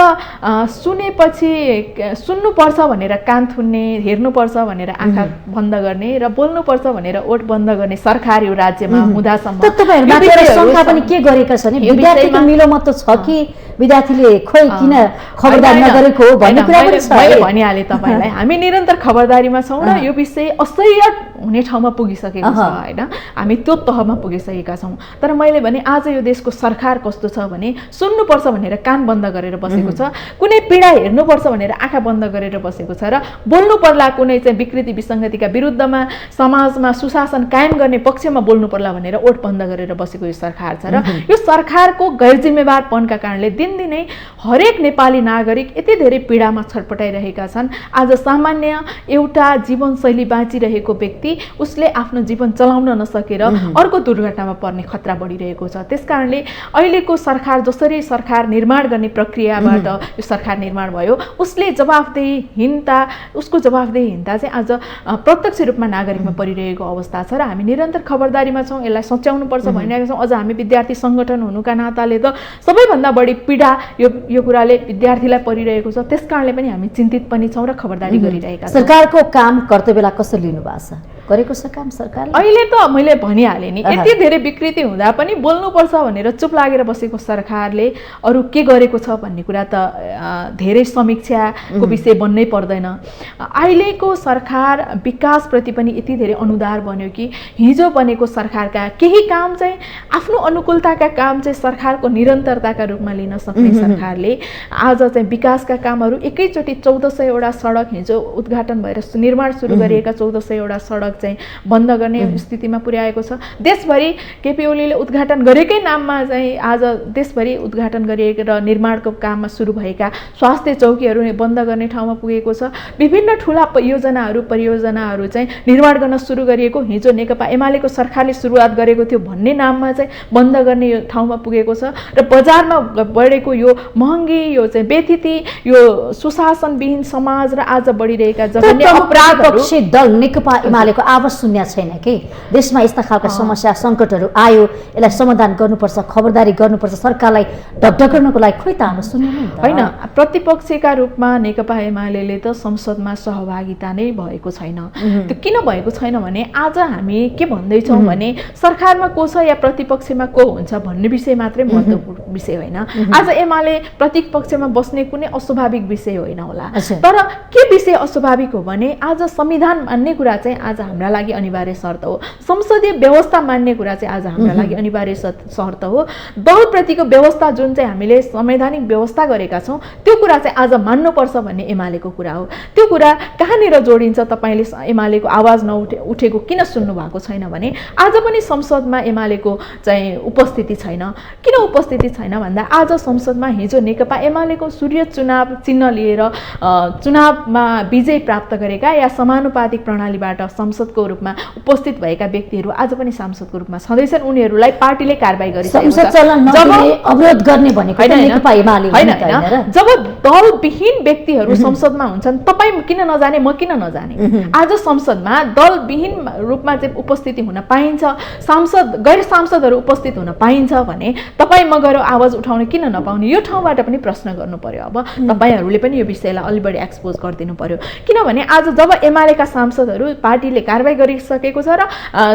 सुनेपछि सुन्नुपर्छ भनेर कान थुन्ने, हेर्नुपर्छ भनेर आँखा बन्द गर्ने र बोल्नुपर्छ भनेर ओठ बन्द गर्ने सरकार यो राज्यमा हुँदासम्म पनि के गरेका छन्? विद्यार्थीको मिलोमत छ कि विद्यार्थीले खोइ किन खबरदारी नगरेको भन्ने कुरा पनि छ। मैले भनिहालेँ तपाईँलाई, हामी निरन्तर खबरदारीमा छौँ र यो विषय असह्य हुने ठाउँमा पुगिसकेको छ होइन। हामी त्यो तहमा पुगिसकेका छौँ। तर मैले भने आज यो देशको सरकार कस्तो छ भने सुन्नुपर्छ भनेर कान बन्द गरेर बसेको छ, कुनै पीडा हेर्नुपर्छ भनेर आँखा बन्द गरेर बसेको छ र बोल्नु पर्ला कुनै चाहिँ विकृति विसङ्गतिका विरुद्धमा समाजमा सुशासन कायम गर्ने पक्षमा बोल्नु पर्ला भनेर ओठ बन्द गरेर बसेको यो सरकार छ। र यो सरकारको गैर जिम्मेवारपनका कारणले दिनदिनै हरेक नेपाली नागरिक यति धेरै पीडामा छटपटाइरहेका छन्। आज सामान्य एउटा जीवनशैली बाँचिरहेको व्यक्ति उसले आफ्नो जीवन चलाउन नसकेर अर्को दुर्घटनामा पर्ने खतरा बढिरहेको छ। त्यसकारणले अहिलेको सरकार जसरी सरकार निर्माण गर्ने प्रक्रियाबाट यो सरकार निर्माण भयो, उसको जवाफदेहीहीनता चाहिँ आज प्रत्यक्ष रूपमा नागरिकमा परिरहेको अवस्था छ र हामी निरन्तर खबरदारीमा छौँ। यसलाई सच्याउनुपर्छ भनिरहेका छौँ। अझ हामी विद्यार्थी सङ्गठन हुनुका नाताले त सबैभन्दा बढी पीडा यो कुराले विद्यार्थीलाई परिरहेको छ। त्यस कारणले पनि हामी चिन्तित पनि छौँ र खबरदारी गरिरहेका छौँ। सरकारको काम कर्तव्यलाई कसरी लिनु भएको छ? गरेको छ काम सरकारले? अहिले त मैले भनिहालेँ नि, यति धेरै विकृति हुँदा पनि बोल्नुपर्छ भनेर चुप लागेर बसेको सरकारले अरू के गरेको छ भन्ने कुरा त धेरै समीक्षाको विषय बन्नै पर्दैन। अहिलेको सरकार विकासप्रति पनि यति धेरै अनुदार बन्यो कि हिजो बनेको सरकारका केही काम चाहिँ आफ्नो अनुकूलताका काम चाहिँ सरकारको निरन्तरताका रूपमा लिन सक्ने सरकारले आज चाहिँ विकासका कामहरू एकैचोटि 1400 वटा सडक हिजो उद्घाटन भएर निर्माण सुरु गरिएका 1400 वटा सडक सडक चाहिँ बन्द गर्ने स्थितिमा पुर्याएको छ। देशभरि केपी ओलीले उद्घाटन गरेकै नाममा चाहिँ आज देशभरि उद्घाटन गरिएको र निर्माणको काममा सुरु भएका स्वास्थ्य चौकीहरू बन्द गर्ने ठाउँमा पुगेको छ। विभिन्न ठुला परियोजनाहरू चाहिँ निर्माण गर्न सुरु गरिएको हिजो नेकपा एमालेको सरकारले सुरुवात गरेको थियो भन्ने नाममा चाहिँ बन्द गर्ने ठाउँमा पुगेको छ र बजारमा बढेको यो महँगी, यो चाहिँ बेथिति, यो सुशासनविहीन समाज र आज बढिरहेका जघन्य अपराधहरू दल नेकपा एमालेको आवाज सुन्या छैन कि देशमा यस्ता खालका समस्या सङ्कटहरू आयो, यसलाई समाधान गर्नुपर्छ, खबरदारी गर्नुपर्छ, सरकारलाई ढकढकाउनको लागि खोइ त हाम्रो सुन्दैन होइन। प्रतिपक्षका रूपमा नेकपा एमाले त संसदमा सहभागिता नै भएको छैन। त्यो किन भएको छैन भने आज हामी के भन्दैछौँ भने सरकारमा को छ या प्रतिपक्षमा को हुन्छ भन्ने विषय मात्रै महत्त्वपूर्ण विषय होइन। आज एमाले प्रतिपक्षमा बस्ने कुनै अस्वाभाविक विषय होइन होला, तर के विषय अस्वाभाविक हो भने आज संविधान मान्ने कुरा चाहिँ आज हाम्रा लागि अनिवार्य शर्त हो। संसदीय व्यवस्था मान्ने कुरा चाहिँ आज हाम्रा लागि अनिवार्य शर्त हो। दलप्रतिको व्यवस्था जुन चाहिँ हामीले संवैधानिक व्यवस्था गरेका छौँ त्यो कुरा चाहिँ आज मान्नुपर्छ भन्ने एमालेको कुरा हो। त्यो कुरा कहाँनिर जोडिन्छ? तपाईँले एमालेको आवाज उठेको किन सुन्नु भएको छैन भने आज पनि संसदमा एमालेको चाहिँ उपस्थिति छैन। किन उपस्थिति छैन भन्दा आज संसदमा हिजो नेकपा एमालेको सूर्य चुनाव चिन्ह लिएर चुनावमा विजय प्राप्त गरेका या समानुपातिक प्रणालीबाट संसदको रूपमा उपस्थित भएका व्यक्तिहरू आज पनि सांसदको रूपमा छँदैछन्। उनीहरूलाई पार्टीले कारबाही गरिसकेको छ। जब दलविहीन व्यक्तिहरू संसदमा हुन्छन्, तपाईँ किन नजाने, म किन नजाने? आज संसदमा दलविहीन रूपमा चाहिँ उपस्थिति हुन पाइन्छ, गैर सांसदहरू उपस्थित हुन पाइन्छ भने तपाईँ म गएर आवाज उठाउन किन नपाउने? यो ठाउँबाट पनि प्रश्न गर्नु पर्यो। अब तपाईँहरूले पनि यो विषयलाई अलि बढी एक्सपोज गरिदिनु पर्यो। किनभने आज जब एमालेका सांसदहरू पार्टीले कारबाही गरिसकेको छ र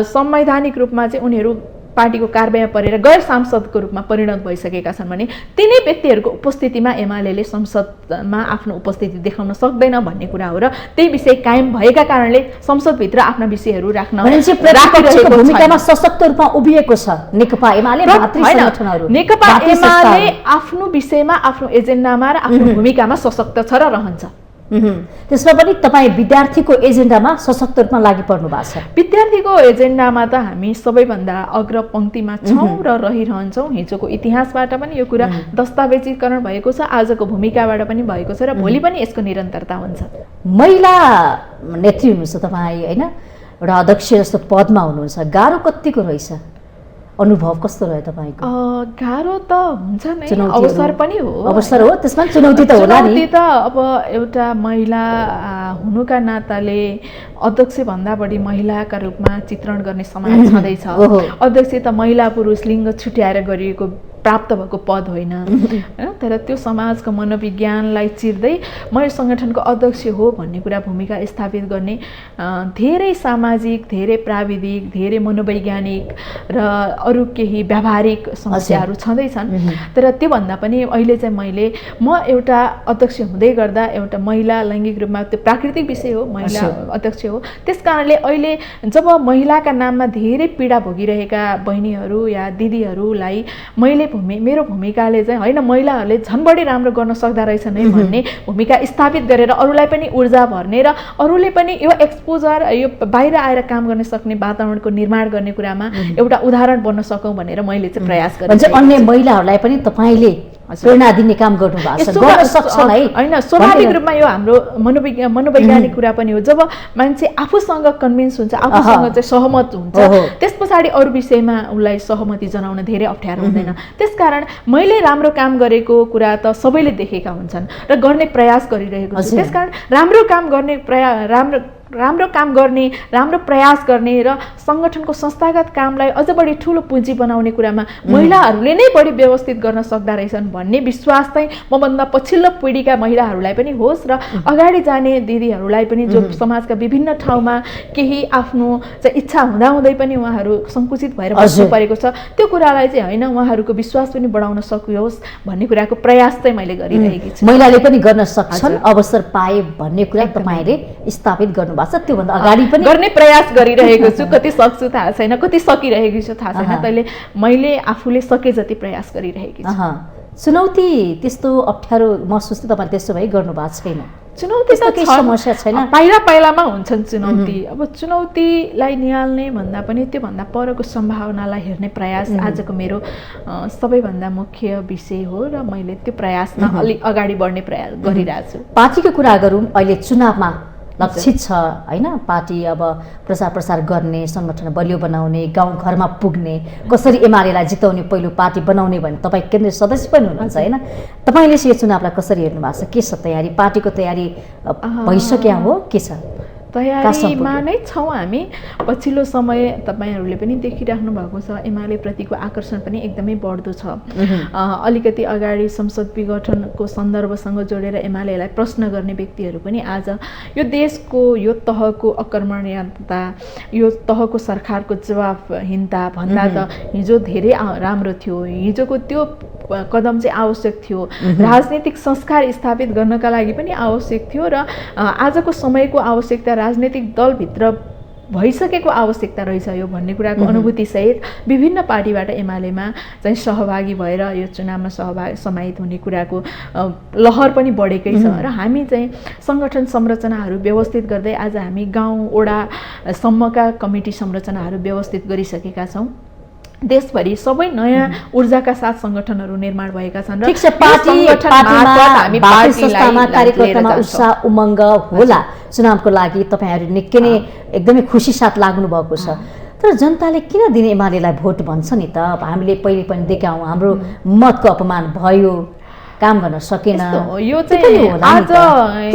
संवैधानिक रूपमा चाहिँ उनीहरू पार्टीको कारबाहीमा परेर गैर सांसदको रूपमा परिणत भइसकेका छन् भने तिनै व्यक्तिहरूको उपस्थितिमा एमाले संसदमा आफ्नो उपस्थिति देखाउन सक्दैन भन्ने कुरा हो र त्यही विषय कायम भएका कारणले संसदभित्र आफ्ना विषयहरू भूमिकामा सशक्त रूपमा उभिएको छ नेकपा एमाले। नेकपा एमाले आफ्नो विषयमा, आफ्नो एजेन्डामा र आफ्नो भूमिकामा सशक्त छ र रहन्छ। त्यसमा पनि तपाईँ विद्यार्थीको एजेन्डामा सशक्त रूपमा लागि पर्नु भएको छ। विद्यार्थीको एजेन्डामा त हामी सबैभन्दा अग्रपङ्क्तिमा छौँ र रहिरहन्छौँ। हिजोको इतिहासबाट पनि यो कुरा दस्तावेजीकरण भएको छ, आजको भूमिकाबाट पनि भएको छ र भोलि पनि यसको निरन्तरता हुन्छ। महिला नेत्री हुनुहुन्छ तपाईँ होइन, एउटा अध्यक्ष जस्तो पदमा हुनुहुन्छ, गाह्रो कतिको रहेछ? अनुभव कस्तो रह्यो तपाईँको? गाह्रो त हुन्छ नै, अवसर पनि हो। अवसर हो, त्यसमा चुनौती त होला नि। चुनौती त अब एउटा महिला हुनुका नाताले अध्यक्ष भन्दा बढी महिलाका रूपमा चित्रण गर्ने समाज छँदैछ। अध्यक्ष त महिला पुरुष लिङ्ग छुट्याएर गरिएको प्राप्त भएको पद होइन, तर त्यो समाजको मनोविज्ञानलाई चिर्दै म यो सङ्गठनको अध्यक्ष हो भन्ने कुरा भूमिका स्थापित गर्ने धेरै सामाजिक, धेरै प्राविधिक, धेरै मनोवैज्ञानिक र अरू केही व्यावहारिक समस्याहरू छँदैछन्। तर त्योभन्दा पनि अहिले चाहिँ म एउटा अध्यक्ष हुँदै गर्दा एउटा महिला लैङ्गिक रूपमा त्यो प्राकृतिक विषय हो, महिला अध्यक्ष हो। त्यस कारणले अहिले जब महिलाका नाममा धेरै पीडा भोगिरहेका बहिनीहरू या दिदीहरूलाई मैले मेरो भूमिकाले चाहिँ होइन महिलाहरूले झन् बढी राम्रो गर्न सक्दा रहेछन् है भन्ने भूमिका स्थापित गरेर अरूलाई पनि ऊर्जा भर्ने र अरूले पनि यो एक्सपोजर, यो बाहिर आएर काम गर्न सक्ने वातावरणको निर्माण गर्ने कुरामा एउटा उदाहरण बन्न सकौँ भनेर मैले चाहिँ प्रयास गरेँ। अन्य महिलाहरूलाई पनि तपाईँले प्रेरणा दिने काम गर्नु भएको छ, गर्न सक्छन् है? होइन, स्वाभाविक रूपमा यो हाम्रो मनोवैज्ञानिक कुरा पनि हो। जब मान्छे आफूसँग कन्भिन्स हुन्छ, आफूसँग चाहिँ सहमत हुन्छ, त्यस पछाडि अरू विषयमा उसलाई सहमति जनाउन धेरै अप्ठ्यारो हुँदैन। त्यसकारण मैले राम्रो काम गरेको कुरा त सबैले देखेका हुन्छन् र गर्ने प्रयास गरिरहेको छु। त्यसकारण राम्रो काम गर्ने, राम्रो प्रयास गर्ने र सङ्गठनको संस्थागत कामलाई अझ बढी ठुलो पुँजी बनाउने कुरामा महिलाहरूले नै बढी व्यवस्थित गर्न सक्दा रहेछन् भन्ने विश्वास चाहिँ मभन्दा पछिल्लो पिँढीका महिलाहरूलाई पनि होस् र अगाडि जाने दिदीहरूलाई पनि जो समाजका विभिन्न ठाउँमा केही आफ्नो चाहिँ इच्छा हुँदाहुँदै पनि उहाँहरू सङ्कुचित भएर बस्नु परेको छ, त्यो कुरालाई चाहिँ होइन उहाँहरूको विश्वास पनि बढाउन सकियोस् भन्ने कुराको प्रयास चाहिँ मैले गरिरहेकी छु। महिलाले पनि गर्न सक्छन् अवसर पाए भन्ने कुरा तपाईँले स्थापित गर्नु त्योभन्दा अगाडि पनि गर्ने प्रयास गरिरहेको छु। कति सक्छु थाहा छैन, कति सकिरहेको छु थाहा छैन, तैले मैले आफूले सके जति प्रयास गरिरहेकी छु। चुनौती त्यस्तो अप्ठ्यारो महसुस त तपाईँ त्यसो भए गर्नु भएको छैन? चुनौती त केही समस्या छैन? पाइलामा हुन्छन् चुनौती। अब चुनौतीलाई निहाल्ने भन्दा पनि त्योभन्दा परको सम्भावनालाई हेर्ने प्रयास आजको मेरो सबैभन्दा मुख्य विषय हो र मैले त्यो प्रयासमा अलिक अगाडि बढ्ने प्रयास गरिरहेको छु। पार्टीको कुरा गरौँ, अहिले चुनावमा लक्षित छ होइन? पार्टी अब प्रचार गर्ने, सङ्गठन बलियो बनाउने, गाउँघरमा पुग्ने, कसरी एमालेलाई जिताउने, पहिलो पार्टी बनाउने भने तपाईँ केन्द्रीय सदस्य पनि हुनुहुन्छ होइन? तपाईँले यो चुनावलाई कसरी हेर्नु भएको छ? के छ तयारी? पार्टीको तयारी भइसक्यो हो के छ? तयारीमा नै छौँ हामी। पछिल्लो समय तपाईँहरूले पनि देखिराख्नु भएको छ, एमाले प्रतिको आकर्षण पनि एकदमै बढ्दो छ। अलिकति अगाडि संसद विघटनको सन्दर्भसँग जोडेर एमालेलाई प्रश्न गर्ने व्यक्तिहरू पनि आज यो देशको यो तहको अकर्मण्यता, यो तहको सरकारको जवाफहीनता भन्दा त हिजो धेरै राम्रो थियो, हिजोको त्यो कदम चाहिँ आवश्यक थियो, राजनीतिक संस्कार स्थापित गर्नका लागि पनि आवश्यक थियो र आजको समयको आवश्यकता राजनीतिक दलभित्र भइसकेको आवश्यकता रहेछ यो भन्ने कुराको अनुभूतिसहित विभिन्न पार्टीबाट एमालेमा चाहिँ सहभागी भएर यो चुनावमा समाहित हुने कुराको लहर पनि बढेकै छ र हामी चाहिँ सङ्गठन संरचनाहरू व्यवस्थित गर्दै आज हामी गाउँ वडासम्मका कमिटी संरचनाहरू व्यवस्थित गरिसकेका छौँ। देशभरि सबै नयाँ ऊर्जाका साथ सङ्गठनहरू निर्माण भएका छन् र कार्यकर्तामा उत्साह उमङ्ग होला चुनावको लागि। तपाईँहरू निकै नै एकदमै खुसी साथ लाग्नु भएको छ। तर जनताले किन दिने एमालेलाई भोट भन्छ नि त? हामीले पहिले पनि देखाउँ, हाम्रो मतको अपमान भयो, काम गर्न सकेन, यो चाहिँ आज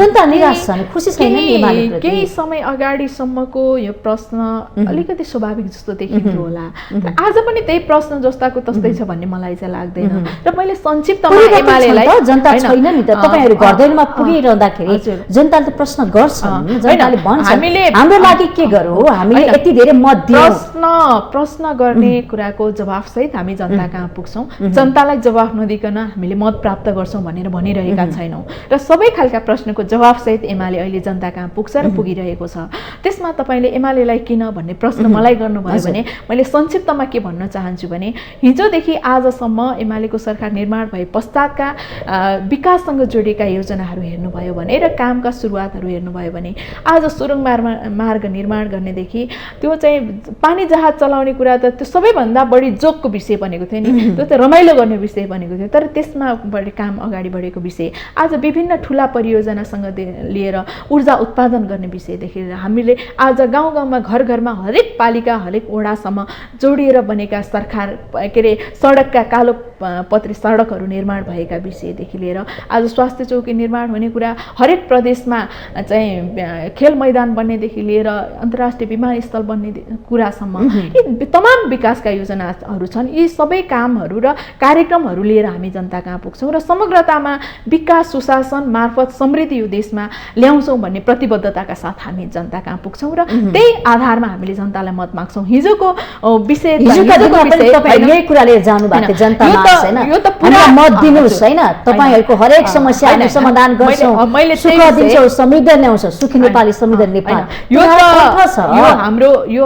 जनता निराश छन्, खुसी छैन एमालेप्रति। केही समय अगाडिसम्मको यो प्रश्न अलिकति स्वाभाविक जस्तो देखिन्थ्यो होला, आज पनि त्यही प्रश्न जस्ताको तस्तै छ भन्ने मलाई चाहिँ लाग्दैन। र मैले संक्षिप्तमा एमालेलाई जनता छैन नि त, तपाईँहरू घरदैनमा पुगिरहँदाखेरि जनताले त प्रश्न गर्छन्, जनताले भन्छ हाम्रो लागि के गरौँ, हामीले यति धेरै मत दियौँ। प्रश्न गर्ने कुराको जवाफसहित हामी जनता कहाँ पुग्छौँ, जनतालाई जवाफ नदिकन हामीले मत प्राप्त गर्छौँ भनेर भनिरहेका छैनौँ र सबै खालका प्रश्नको जवाफसहित एमाले अहिले जनता कहाँ पुग्छ र पुगिरहेको छ। त्यसमा तपाईँले एमालेलाई किन भन्ने प्रश्न मलाई गर्नुभयो भने मैले संक्षिप्तमा के भन्न चाहन्छु भने हिजोदेखि आजसम्म एमालेको सरकार निर्माण भए पश्चातका विकाससँग जोडिएका योजनाहरू हेर्नुभयो भने र कामका सुरुवातहरू हेर्नुभयो भने आज सुरुङ मार्ग निर्माण गर्नेदेखि त्यो चाहिँ पानी जहाज चलाउने कुरा त त्यो सबैभन्दा बढी जोकको विषय बनेको थियो नि, त्यो त रमाइलो गर्ने विषय बनेको थियो। तर त्यसमा बढी काम अगाडि बढेको विषय आज विभिन्न ठुला परियोजनासँग लिएर ऊर्जा उत्पादन गर्ने विषयदेखि हामीले आज गाउँ गाउँमा घर घरमा हरेक पालिका हरेक वडासम्म जोडिएर बनेका सरकार के अरे सडकका कालो पत्री सडकहरू निर्माण भएका विषयदेखि लिएर आज स्वास्थ्य चौकी निर्माण हुने कुरा, हरेक प्रदेशमा चाहिँ खेल मैदान बन्नेदेखि लिएर अन्तर्राष्ट्रिय विमानस्थल बन्ने कुरासम्म यी तमाम विकासका योजनाहरू छन्। यी सबै कामहरू र कार्यक्रमहरू लिएर हामी जनता कहाँ पुग्छौँ र समग्रतामा विकास सुशासन मार्फत समृद्धि यो देशमा ल्याउँछौँ भन्ने प्रतिबद्धताका साथ हामी जनता कहाँ पुग्छौँ र त्यही आधारमा हामीले जनतालाई मत माग्छौँ। हिजोको विषय यही कुराले जानु भएको थियो जनतामा हैन, हामीलाई मत दिनुस् हैन, तपाईहरुको हरेक समस्या हामी समाधान गर्छौँ, सुख दिन्छौँ, समृद्ध ल्याउँछौँ, सुखी नेपाली समृद्ध नेपाल। यो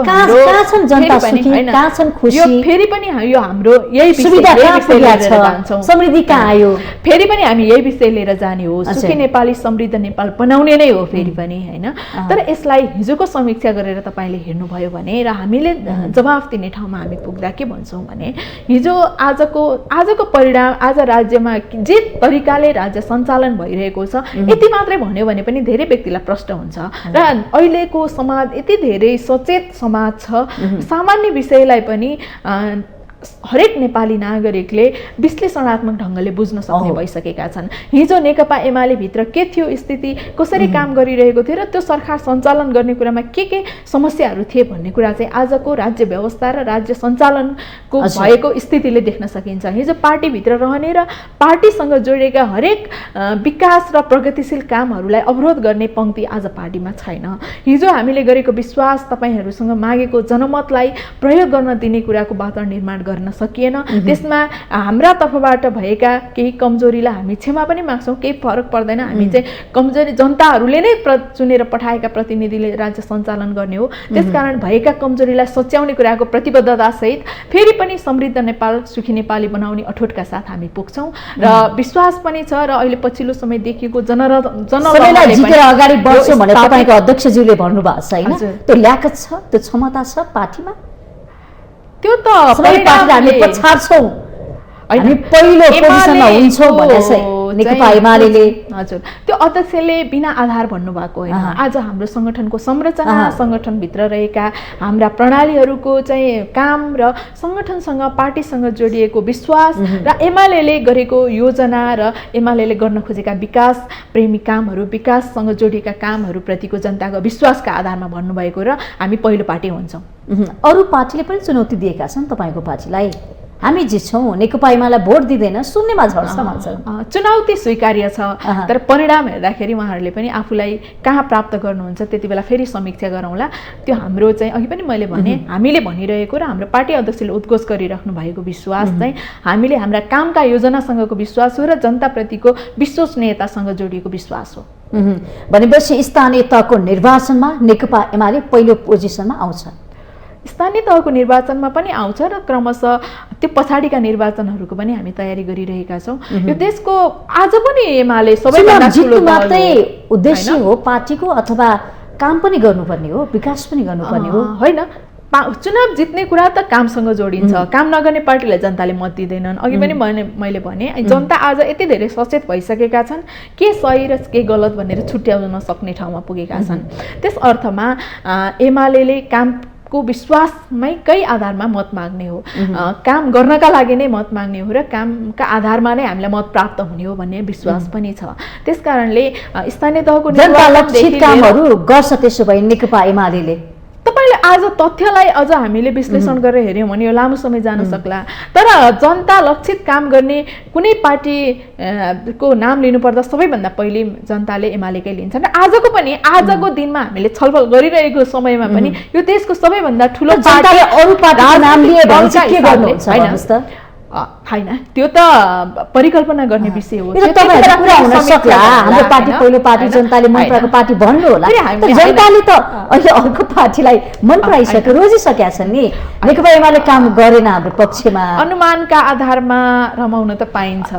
कहाँ छन् जनता सुखी, कहाँ छन् खुसी? यो फेरि पनि यो हाम्रो यही सुविधा कहाँ पुग्छ, समृद्धि कहाँ आयो? फेरि पनि हामी यही विषय लिएर जाने हो, सुखी नेपाली समृद्ध नेपाल बनाउने नै हो फेरि पनि हैन। तर यसलाई हिजोको समीक्षा गरेर तपाईले हेर्नुभयो भने र हामीले जवाफ दिने ठाउँमा हामी पुग्दा के भन्छौँ भने हिजो आजको परिणाम आज राज्यमा जे तरिकाले राज्य सञ्चालन भइरहेको छ यति मात्रै भन्यो भने पनि धेरै व्यक्तिलाई प्रश्न हुन्छ र अहिलेको समाज यति धेरै सचेत समाज छ, सामान्य विषयलाई पनि हरेक नेपाली नागरिकले विश्लेषणात्मक ढङ्गले बुझ्न सक्ने भइसकेका छन्। हिजो नेकपा एमाले भित्र के थियो स्थिति, कसरी काम गरिरहेको थियो र त्यो सरकार सञ्चालन गर्ने कुरामा के समस्याहरू थिए भन्ने कुरा चाहिँ आजको राज्य व्यवस्था र राज्य सञ्चालनको भएको स्थितिले देख्न सकिन्छ। हिजो पार्टीभित्र रहने र पार्टीसँग जोडिएका हरेक विकास र प्रगतिशील कामहरूलाई अवरोध गर्ने पङ्क्ति आज पार्टीमा छैन। हिजो हामीले गरेको विश्वास, तपाईहरूसँग मागेको जनमतलाई प्रयोग गर्न दिने कुराको वातावरण निर्माण गर्न सकिएन। त्यसमा हाम्रा तर्फबाट भएका केही कमजोरीलाई हामी क्षमा पनि माग्छौँ, केही फरक पर्दैन। हामी चाहिँ कमजोरी जनताहरूले नै चुनेर पठाएका प्रतिनिधिले राज्य सञ्चालन गर्ने हो, त्यसकारण भएका कमजोरीलाई सच्याउने कुराको प्रतिबद्धता सहित फेरि पनि समृद्ध नेपाल सुखी नेपाली बनाउने अठोटका साथ हामी पुग्छौँ र विश्वास पनि छ। र अहिले पछिल्लो समय देखिएको अगाडि बढ्छौँ भने तपाईँको अध्यक्षज्यूले भन्नुभएको छ होइन, त्यो ल्याकत छ, त्यो क्षमता छ पार्टीमा? त्यो त हामी पछाड्छौँ, हामी पहिलो पोजिसनमा हुन्छौँ भने चाहिँ नेकपा एमालेले हजुर त्यो अध्यक्षले बिना आधार भन्नुभएको होइन। आज हाम्रो संगठनको संरचना, संगठनभित्र रहेका हाम्रा प्रणालीहरूको चाहिँ काम र संगठनसँग पार्टीसँग जोडिएको विश्वास र एमालेले गरेको योजना र एमालेले गर्न खोजेका विकास प्रेमी कामहरू, विकाससँग जोडिएका कामहरूप्रतिको जनताको विश्वासका आधारमा भन्नुभएको र हामी पहिलो पार्टी हुन्छौँ। अरू पार्टीले पनि चुनौती दिएका छन् तपाईँको पार्टीलाई, हामी जित्छौँ, नेकपा एमालेलाई भोट दिँदैन, शून्यमा झर्छ भन्छ। चुनौती स्वीकार्य छ, तर परिणाम हेर्दाखेरि उहाँहरूले पनि आफूलाई कहाँ प्राप्त गर्नुहुन्छ त्यति बेला फेरि समीक्षा गरौँला। त्यो हाम्रो चाहिँ अघि पनि मैले भने हामीले भनिरहेको र हाम्रो पार्टी अध्यक्षले उद्घोष गरिराख्नु भएको विश्वास चाहिँ हामीले हाम्रा कामका योजनासँगको विश्वास हो र जनताप्रतिको विश्वसनीयतासँग जोडिएको विश्वास हो। भनेपछि स्थानीय तहको निर्वाचनमा नेकपा एमाले पहिलो पोजिसनमा आउँछ, स्थानीय तहको निर्वाचनमा पनि आउँछ र क्रमशः त्यो पछाडिका निर्वाचनहरूको पनि हामी तयारी गरिरहेका छौँ। यो देशको आज पनि एमाले सबैभन्दा ठुलो मात्रै उद्देश्य हो पार्टीको, अथवा काम पनि गर्नुपर्ने हो, विकास पनि गर्नुपर्ने हो? होइन, चुनाव जित्ने कुरा त कामसँग जोडिन्छ। काम नगर्ने पार्टीलाई जनताले मत दिँदैनन्। अघि पनि मैले भने जनता आज यति धेरै सचेत भइसकेका छन्, के सही र के गलत भनेर छुट्याउन सक्ने ठाउँमा पुगेका छन्। त्यस अर्थमा एमालेले कामको विश्वासमै कै आधारमा मत माग्ने हो, काम गर्नका लागि नै मत माग्ने हो र कामका आधारमा नै हामीलाई मत प्राप्त हुने हो भन्ने विश्वास पनि छ। त्यसकारणले स्थानीय तहको कामहरू गर्छ त्यसो भए नेकपा एमालेले। तपाईँले आज तथ्यलाई अझ हामीले विश्लेषण गरेर हेऱ्यौँ भने यो लामो समय जान सक्ला, तर जनता लक्षित काम गर्ने कुनै पार्टीको नाम लिनुपर्दा सबैभन्दा पहिले जनताले एमालेकै लिन्छन्। र आजको दिनमा हामीले छलफल गरिरहेको समयमा पनि यो देशको सबैभन्दा ठुलो पार्टी अरू पार्टीको नाम लिए भने चाहिँ के गर्नुहुन्छ हैन? होइन, त्यो त परिकल्पना गर्ने विषय हो। हाम्रो पार्टी पहिलो पार्टी जनताले मन पराएको पार्टी भन्नु होला, जनताले त अहिले अर्को पार्टीलाई मन पराइसक्यो, रोजिसकेका छन् नि। नेकपा एमाले काम गरेन हाम्रो पक्षमा, अनुमानका आधारमा रमाउन त पाइन्छ,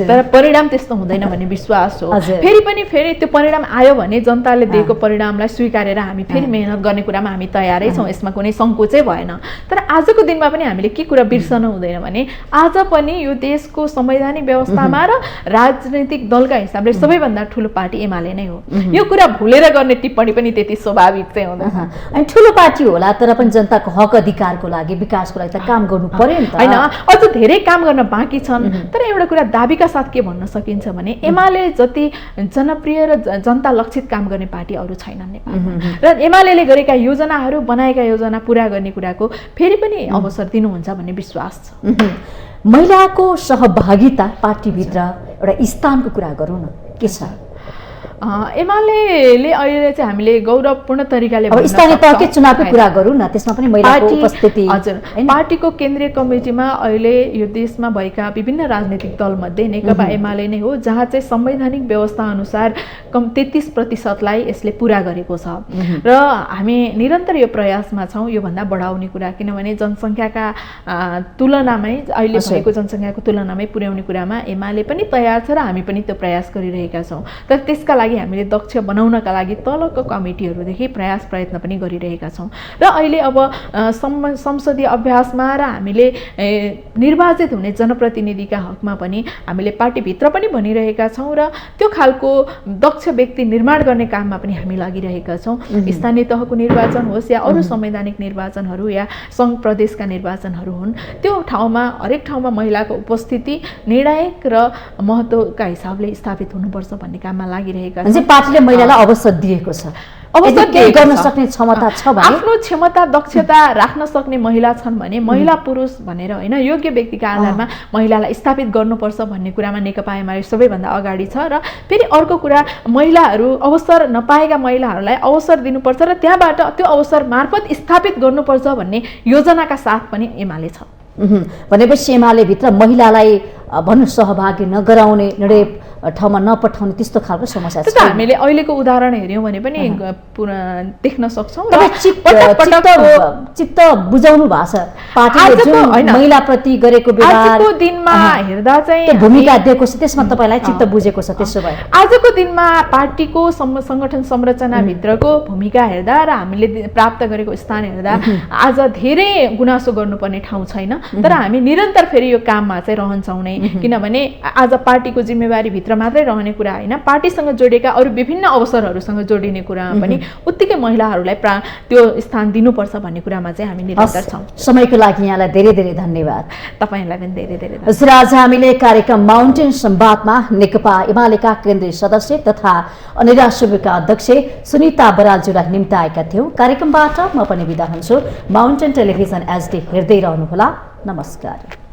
तर परिणाम त्यस्तो हुँदैन भन्ने विश्वास हो। फेरि त्यो परिणाम आयो भने जनताले दिएको परिणामलाई स्वीकारेर हामी फेरि मेहनत गर्ने कुरामा हामी तयारै छौँ, यसमा कुनै सङ्कोचै भएन। तर आजको दिनमा पनि हामीले के कुरा बिर्सनु हुँदैन भने आज पनि यो देशको संवैधानिक व्यवस्थामा र राजनैतिक दलका हिसाबले सबैभन्दा ठुलो पार्टी एमाले नै हो। यो कुरा भुलेर गर्ने टिप्पणी पनि त्यति स्वाभाविक चाहिँ हुँदैन। अनि ठुलो पार्टी होला तर पनि जनताको हक अधिकारको लागि, विकासको लागि त काम गर्नु पर्यो नि त हैन? अझ धेरै काम गर्न बाँकी छन्, तर एउटा कुरा दाबीका साथ के भन्न सकिन्छ भने एमाले जति जनप्रिय र जनता लक्षित काम गर्ने पार्टी अरू छैनन् नेपालमा। र एमालेले गरेका योजनाहरू, बनाएका योजना पुरा गर्ने कुराको फेरि पनि अवसर दिनुहुन्छ भन्ने विश्वास छ। महिलाको सहभागिता पार्टीभित्र एउटा स्थानको कुरा गरौँ न, के छ? एमालेले अहिले चाहिँ हामीले गौरवपूर्ण तरिकाले स्थानीय तहकै चुनावको कुरा गरौँ न, त्यसमा पनि महिलाको उपस्थिति। हजुर, पार्टीको केन्द्रीय कमिटीमा अहिले यो देशमा भएका विभिन्न राजनीतिक दलमध्ये नेकपा एमाले नै हो, जहाँ चाहिँ संवैधानिक व्यवस्था अनुसार 33% यसले पुरा गरेको छ। र हामी निरन्तर यो प्रयासमा छौँ योभन्दा बढाउने कुरा, किनभने जनसङ्ख्याका तुलनामै अहिले भएको जनसङ्ख्याको तुलनामै पुर्याउने कुरामा एमाले पनि तयार छ र हामी पनि त्यो प्रयास गरिरहेका छौँ। तर त्यसका लागि हामीले दक्ष बनाउनका लागि तलको कमिटीहरूदेखि प्रयत्न पनि गरिरहेका छौँ। र अहिले अब संसदीय अभ्यासमा र हामीले निर्वाचित हुने जनप्रतिनिधिका हकमा पनि हामीले पार्टीभित्र पनि भनिरहेका छौँ र त्यो खालको दक्ष व्यक्ति निर्माण गर्ने काममा पनि हामी लागिरहेका छौँ। स्थानीय तहको निर्वाचन होस् या अरू संवैधानिक निर्वाचनहरू या सङ्घ प्रदेशका निर्वाचनहरू हुन्, त्यो ठाउँमा हरेक ठाउँमा महिलाको उपस्थिति निर्णायक र महत्त्वका हिसाबले स्थापित हुनुपर्छ भन्ने काममा लागिरहेका छौँ। पार्टीले महिलालाई अवसर दिएको छ, अवसर गर्न सक्ने क्षमता छ भने, आफ्नो क्षमता दक्षता राख्न सक्ने महिला छन् भने महिला पुरुष भनेर होइन, योग्य व्यक्तिका आधारमा महिलालाई स्थापित गर्नुपर्छ भन्ने कुरामा नेकपा एमाले सबैभन्दा अगाडि छ। र फेरि अर्को कुरा, महिलाहरू अवसर नपाएका महिलाहरूलाई अवसर दिनुपर्छ र त्यहाँबाट त्यो अवसर मार्फत स्थापित गर्नुपर्छ भन्ने योजनाका साथ पनि एमाले छ। भनेपछि एमाले भित्र महिलालाई भनौँ सहभागी नगराउने, निर्णय ठाउँमा नपठाउने त्यस्तो खालको समस्या छ। हामीले अहिलेको उदाहरण हेऱ्यौँ भने पनि पुरा देख्न सक्छौँ। चित्त बुझाउनु भएको छ पार्टीले जुन महिलाप्रति गरेको व्यवहार आजको दिनमा हेर्दा चाहिँ भूमिका दिएको छ त्यसमा तपाईँलाई चित्त बुझेको छ। त्यसो भए आजको दिनमा पार्टीको सङ्गठन संरचनाभित्रको भूमिका हेर्दा र हामीले प्राप्त गरेको स्थान हेर्दा आज धेरै गुनासो गर्नुपर्ने ठाउँ छैन। तर हामी निरन्तर फेरि यो काममा चाहिँ रहन्छौँ नै, किनभने आज पार्टीको जिम्मेवारी भित्र मात्रै रहने कुरा होइन, पार्टीसँग जोडिएका अरू विभिन्न अवसरहरूसँग जोडिने कुरामा पनि उत्तिकै महिलाहरूलाई त्यो स्थान दिनुपर्छ भन्ने कुरामा चाहिँ हामी निरन्तर छौँ। समयको लागि यहाँलाई धेरै धेरै धन्यवाद। तपाईँलाई पनि धेरै धेरै धन्यवाद। आज हामीले कार्यक्रम माउन्टेन संवादमा नेकपा एमालेका केन्द्रीय सदस्य तथा अनेरा शिविरका अध्यक्ष सुनिता बरालज्यूलाई निम्ताएका थियौँ। कार्यक्रमबाट म पनि बिदा हुन्छु। माउन्टेन टेलिभिजन एचडी हेर्दै रहनुहोला। नमस्कार।